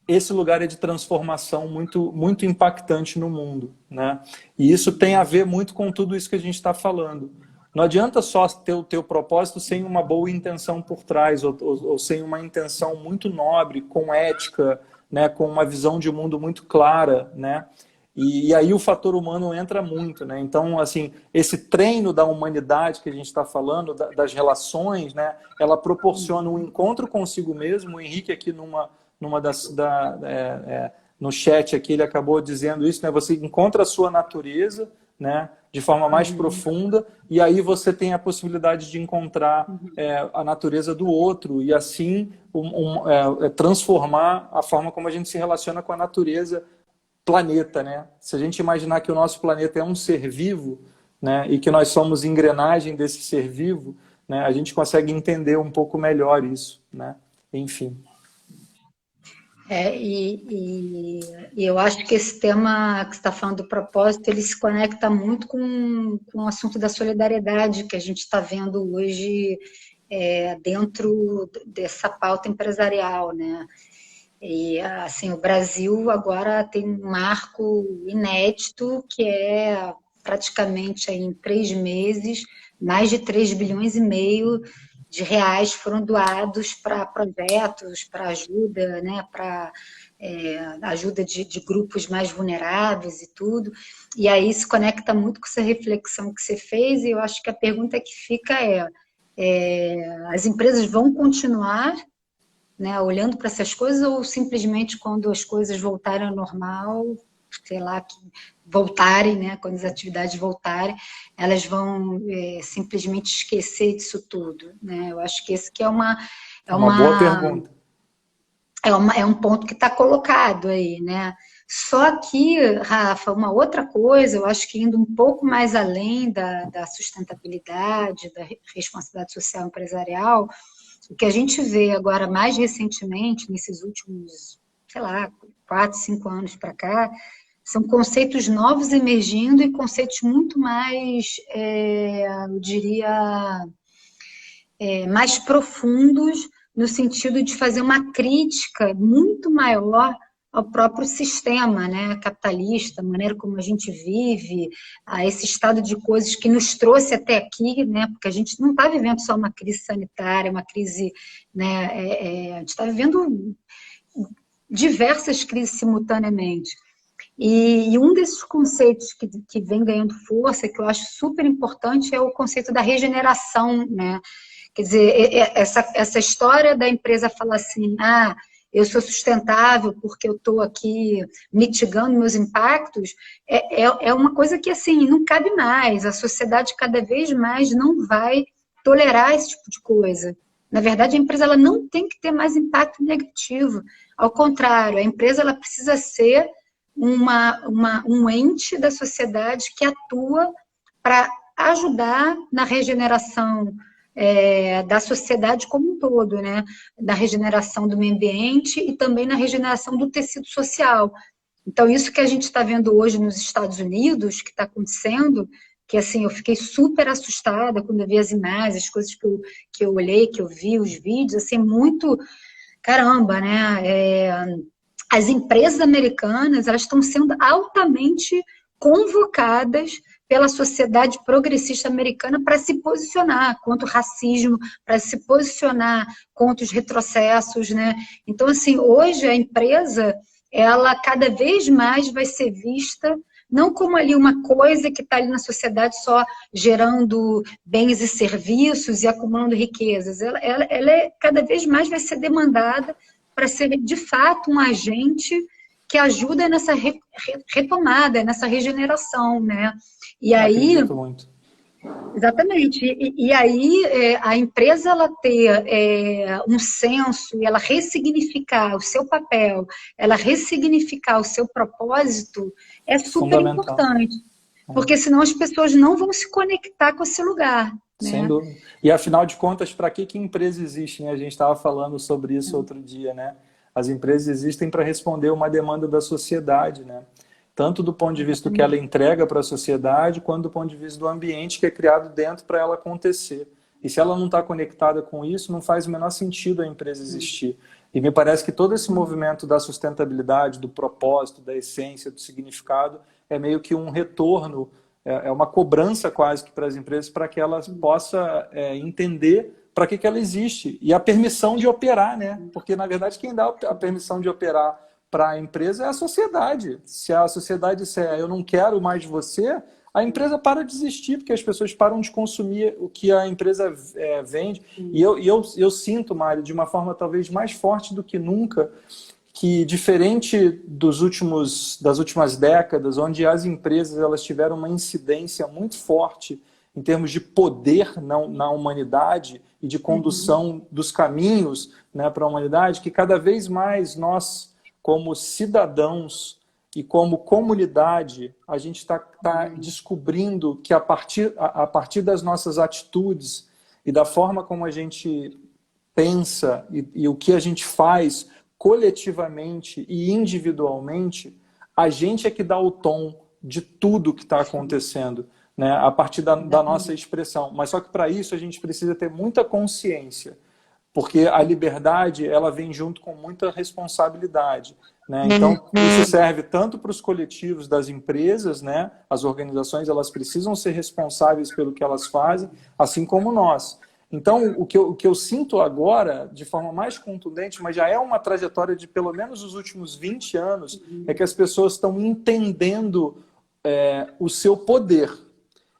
esse lugar é de transformação muito, muito impactante no mundo, né? E isso tem a ver muito com tudo isso que a gente está falando. Não adianta só ter o teu propósito sem uma boa intenção por trás, ou sem uma intenção muito nobre, com ética, né, com uma visão de mundo muito clara, né? E aí o fator humano entra muito, né? Então, assim, esse treino da humanidade que a gente está falando, das relações, né? Ela proporciona um encontro consigo mesmo. O Henrique aqui no chat aqui, ele acabou dizendo isso, né? Você encontra a sua natureza, né, de forma mais profunda, e aí você tem a possibilidade de encontrar a natureza do outro, e assim transformar a forma como a gente se relaciona com a natureza planeta, né? Se a gente imaginar que o nosso planeta é um ser vivo, né, e que nós somos engrenagem desse ser vivo, né, a gente consegue entender um pouco melhor isso, né? Enfim. E eu acho que esse tema que você está falando do propósito, ele se conecta muito com o assunto da solidariedade que a gente está vendo hoje dentro dessa pauta empresarial, né? E, assim, o Brasil agora tem um marco inédito, que é praticamente aí, em 3 meses, mais de 3,5 bilhões de reais foram doados para projetos, para ajuda, né, para ajuda de grupos mais vulneráveis e tudo. E aí se conecta muito com essa reflexão que você fez, e eu acho que a pergunta que fica as empresas vão continuar, né, olhando para essas coisas, ou simplesmente quando as coisas voltarem ao normal, sei lá, que voltarem, né, quando as atividades voltarem, elas vão simplesmente esquecer disso tudo, né? Eu acho que esse que é uma boa pergunta. É um ponto que está colocado aí, né? Só que, Rafa, uma outra coisa, eu acho que indo um pouco mais além da sustentabilidade, da responsabilidade social empresarial, o que a gente vê agora mais recentemente, nesses últimos, sei lá, 4, 5 anos para cá, são conceitos novos emergindo e conceitos muito mais, eu diria, mais profundos, no sentido de fazer uma crítica muito maior ao próprio sistema, né, capitalista, a maneira como a gente vive, a esse estado de coisas que nos trouxe até aqui, né, porque a gente não está vivendo só uma crise sanitária, uma crise, né, a gente está vivendo diversas crises simultaneamente. E um desses conceitos que vem ganhando força, que eu acho super importante, é o conceito da regeneração, né? Quer dizer, essa história da empresa falar assim, eu sou sustentável porque eu estou aqui mitigando meus impactos, é uma coisa que, assim, não cabe mais. A sociedade cada vez mais não vai tolerar esse tipo de coisa. Na verdade, a empresa ela não tem que ter mais impacto negativo. Ao contrário, a empresa ela precisa ser um ente da sociedade que atua para ajudar na regeneração da sociedade como um todo, né? Na regeneração do meio ambiente e também na regeneração do tecido social. Então, isso que a gente está vendo hoje nos Estados Unidos, que está acontecendo, que assim, eu fiquei super assustada quando eu vi as imagens, as coisas que eu olhei, que eu vi, os vídeos, assim, muito, caramba, né? As empresas americanas, elas estão sendo altamente convocadas pela sociedade progressista americana para se posicionar contra o racismo, para se posicionar contra os retrocessos, né? Então, assim, hoje a empresa, ela cada vez mais vai ser vista não como ali uma coisa que está ali na sociedade só gerando bens e serviços e acumulando riquezas. Ela cada vez mais vai ser demandada para ser, de fato, um agente que ajuda nessa retomada, nessa regeneração, né? E aí, acredito muito. Exatamente. E aí a empresa ela ter um senso e ela ressignificar o seu papel, ela ressignificar o seu propósito é super importante. Porque senão as pessoas não vão se conectar com esse lugar. Né? Sem dúvida. E afinal de contas, para que empresa existe? Né? A gente estava falando sobre isso outro dia, né? As empresas existem para responder uma demanda da sociedade, né? Tanto do ponto de vista do que ela entrega para a sociedade, quanto do ponto de vista do ambiente que é criado dentro para ela acontecer. E se ela não está conectada com isso, não faz o menor sentido a empresa existir. E me parece que todo esse movimento da sustentabilidade, do propósito, da essência, do significado, é meio que um retorno, é uma cobrança quase que para as empresas, para que elas possam entender para que ela existe. E a permissão de operar, né? Porque, na verdade, quem dá a permissão de operar para a empresa é a sociedade. Se a sociedade disser, eu não quero mais de você, a empresa para de existir, porque as pessoas param de consumir o que a empresa vende. E eu sinto, Mário, de uma forma talvez mais forte do que nunca, que diferente das últimas décadas, onde as empresas elas tiveram uma incidência muito forte em termos de poder na humanidade e de condução dos caminhos, né, para a humanidade, que cada vez mais nós, como cidadãos e como comunidade, a gente está descobrindo que a partir das nossas atitudes e da forma como a gente pensa e o que a gente faz coletivamente e individualmente, a gente é que dá o tom de tudo que está acontecendo, né, a partir da nossa expressão. Mas só que para isso a gente precisa ter muita consciência, porque a liberdade ela vem junto com muita responsabilidade. Né? Então, isso serve tanto para os coletivos das empresas, né? As organizações elas precisam ser responsáveis pelo que elas fazem, assim como nós. Então, o que eu sinto agora, de forma mais contundente, mas já é uma trajetória de pelo menos os últimos 20 anos, é que as pessoas estão entendendo o seu poder.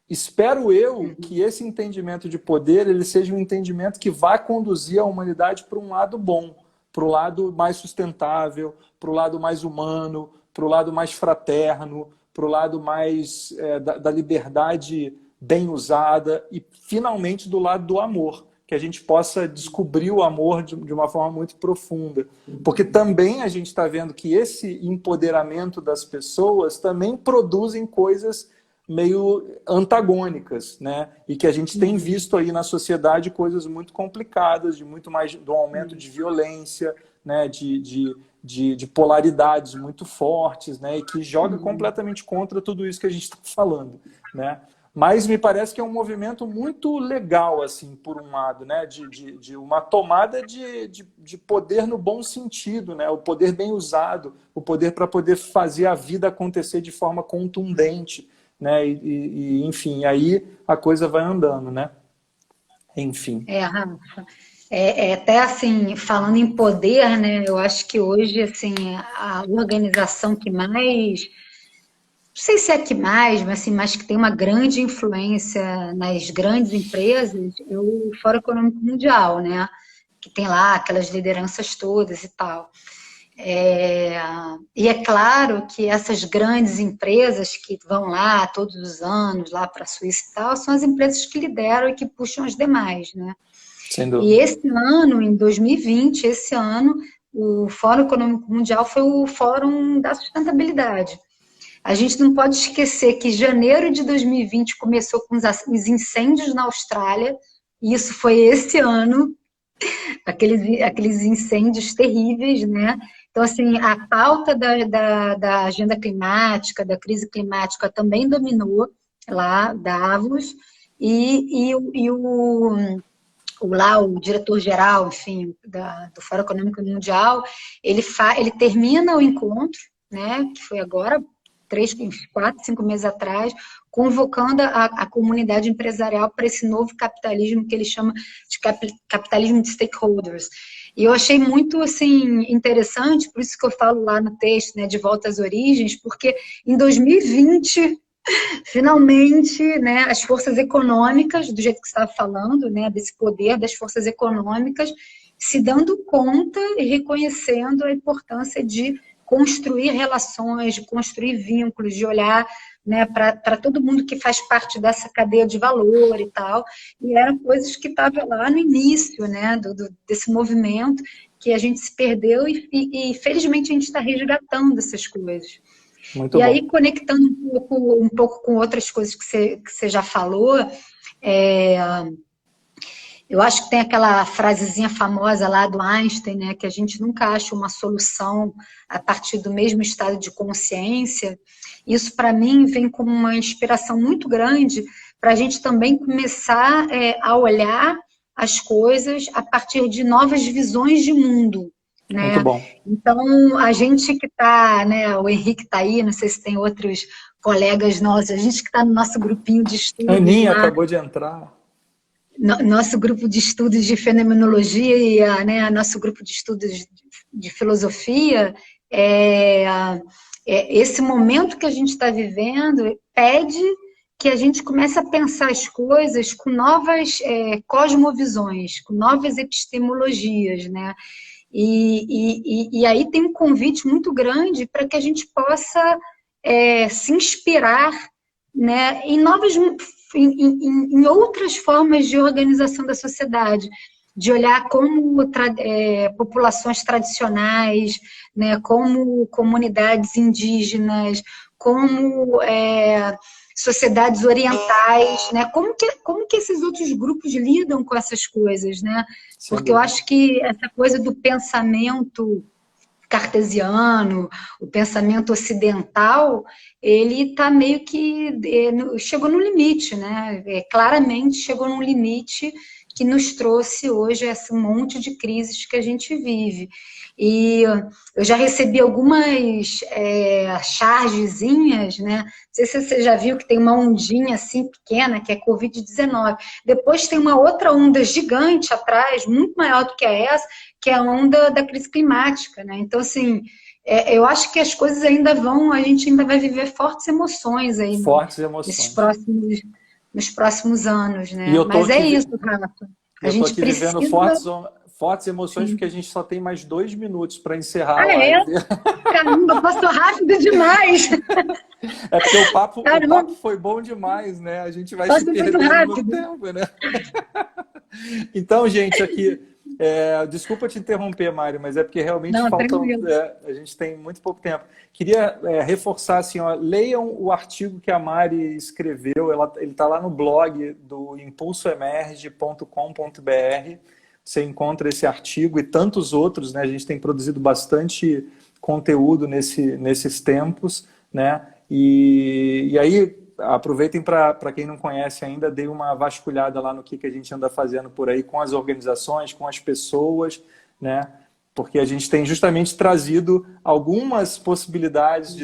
Espero eu que esse entendimento de poder ele seja um entendimento que vá conduzir a humanidade para um lado bom, para o lado mais sustentável, para o lado mais humano, para o lado mais fraterno, para o lado mais da liberdade bem usada e, finalmente, do lado do amor, que a gente possa descobrir o amor de uma forma muito profunda. Porque também a gente está vendo que esse empoderamento das pessoas também produzem coisas meio antagônicas, né? E que a gente tem visto aí na sociedade coisas muito complicadas, do aumento de violência, né? de polaridades muito fortes, né? E que joga completamente contra tudo isso que a gente está falando, né? Mas me parece que é um movimento muito legal, assim, por um lado, né? De uma tomada de poder no bom sentido, né? O poder bem usado, o poder para poder fazer a vida acontecer de forma contundente, né? Enfim, aí a coisa vai andando, né? Enfim. Rafa, até assim, falando em poder, né? Eu acho que hoje, assim, a organização que mais, não sei se é que mais, mas assim, mas que tem uma grande influência nas grandes empresas, é o Fórum Econômico Mundial, né? Que tem lá aquelas lideranças todas e tal. E é claro que essas grandes empresas que vão lá todos os anos, lá para a Suíça e tal, são as empresas que lideram e que puxam as demais, né? Sem dúvida. E esse ano, em 2020, o Fórum Econômico Mundial foi o Fórum da Sustentabilidade. A gente não pode esquecer que janeiro de 2020 começou com os incêndios na Austrália, e isso foi esse ano, aqueles incêndios terríveis, né? Então, assim, a pauta da agenda climática, da crise climática também dominou lá, Davos, e o diretor-geral, enfim, do Fórum Econômico Mundial, ele termina o encontro, né, que foi agora, uns 4, 5 meses atrás, convocando a comunidade empresarial para esse novo capitalismo que ele chama de capitalismo de stakeholders. E eu achei muito assim, interessante, por isso que eu falo lá no texto, né, de volta às origens, porque em 2020, finalmente, né, as forças econômicas, do jeito que você estava falando, né, desse poder das forças econômicas, se dando conta e reconhecendo a importância de construir relações, de construir vínculos, de olhar, né, para todo mundo que faz parte dessa cadeia de valor e tal. E eram coisas que estavam lá no início, né, desse movimento, que a gente se perdeu e felizmente a gente está resgatando essas coisas. Muito e bom. aí, conectando um pouco com outras coisas que você já falou, eu acho que tem aquela frasezinha famosa lá do Einstein, né, que a gente nunca acha uma solução a partir do mesmo estado de consciência. Isso, para mim, vem como uma inspiração muito grande para a gente também começar a olhar as coisas a partir de novas visões de mundo. Né? Muito bom. Então, a gente que está, né, o Henrique está aí, não sei se tem outros colegas nossos, a gente que está no nosso grupinho de estudos. Aninha lá, acabou de entrar. Nosso grupo de estudos de fenomenologia e nosso grupo de estudos de filosofia, esse momento que a gente está vivendo pede que a gente comece a pensar as coisas com novas cosmovisões, com novas epistemologias, né? E aí tem um convite muito grande para que a gente possa se inspirar, né, em outras formas de organização da sociedade, de olhar como populações tradicionais, né, como comunidades indígenas, como sociedades orientais, né, como que esses outros grupos lidam com essas coisas, né? Porque eu acho que essa coisa do pensamento cartesiano, o pensamento ocidental, ele está meio que chegou no limite, né? Claramente chegou num limite que nos trouxe hoje esse monte de crises que a gente vive. E eu já recebi algumas chargezinhas, né? Não sei se você já viu que tem uma ondinha assim pequena, que é Covid-19. Depois tem uma outra onda gigante atrás, muito maior do que essa, que é a onda da crise climática, né? Então, assim, eu acho que as coisas ainda a gente ainda vai viver fortes emoções aí nos próximos anos, né? Mas isso, Rafa. Eu estou aqui vivendo fortes emoções, porque a gente só tem mais 2 minutos para encerrar a live. Caramba, passou rápido demais. É porque o papo foi bom demais, né? A gente vai se perdendo no tempo, né? Então, gente, aqui... desculpa te interromper, Mário, mas é porque realmente a gente tem muito pouco tempo. Queria reforçar assim, leiam o artigo que a Mari escreveu, ele está lá no blog do impulsoemerge.com.br. Você encontra esse artigo e tantos outros, né? A gente tem produzido bastante conteúdo nesses tempos, né? E aí aproveitem para quem não conhece ainda, dê uma vasculhada lá no que a gente anda fazendo por aí com as organizações, com as pessoas, né? Porque a gente tem justamente trazido algumas possibilidades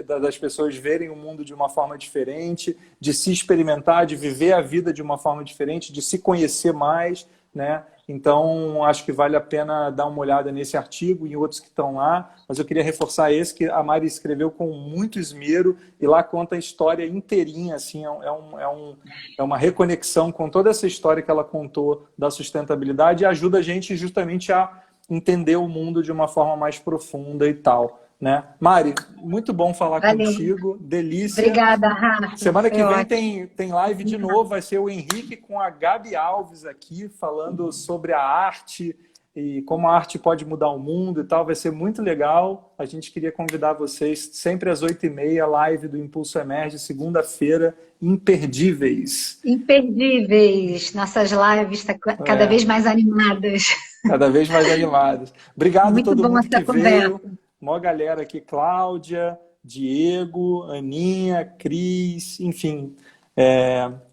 das pessoas verem o mundo de uma forma diferente, de se experimentar, de viver a vida de uma forma diferente, de se conhecer mais, né? Então, acho que vale a pena dar uma olhada nesse artigo e em outros que estão lá, mas eu queria reforçar esse que a Mari escreveu com muito esmero e lá conta a história inteirinha, assim, é uma reconexão com toda essa história que ela contou da sustentabilidade e ajuda a gente justamente a entender o mundo de uma forma mais profunda e tal. Né? Mari, muito bom falar contigo, delícia. Obrigada, Rafa. Semana que vem tem live de novo, vai ser o Henrique com a Gabi Alves aqui, falando sobre a arte e como a arte pode mudar o mundo e tal, vai ser muito legal. A gente queria convidar vocês sempre às 8h30, live do Impulso Emerge, segunda-feira, imperdíveis. Imperdíveis, nossas lives estão cada vez mais animadas. Cada vez mais animadas. Obrigado a todo mundo que conversa. veio. Uma galera aqui, Cláudia, Diego, Aninha, Cris, enfim,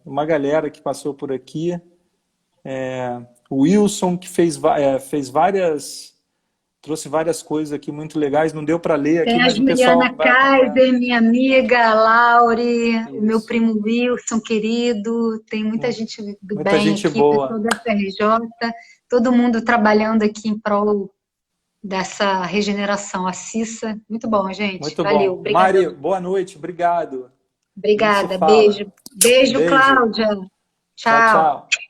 uma galera que passou por aqui. O Wilson, que fez várias trouxe várias coisas aqui muito legais. Não deu para ler aqui, Tem a mas o pessoal Juliana vai acompanhar. Kaiser, minha amiga, a Laure, o meu Isso. primo Wilson, querido. Tem muita gente do Muita bem gente aqui, boa. pessoal da FRJ. Todo mundo trabalhando aqui em prol dessa regeneração. A Cissa. Muito bom, gente. Muito Valeu. bom. Obrigada. Mari, boa noite. Obrigado. A gente se Obrigada. fala. Beijo. Beijo, Beijo. Cláudia. Tchau, Tchau. tchau.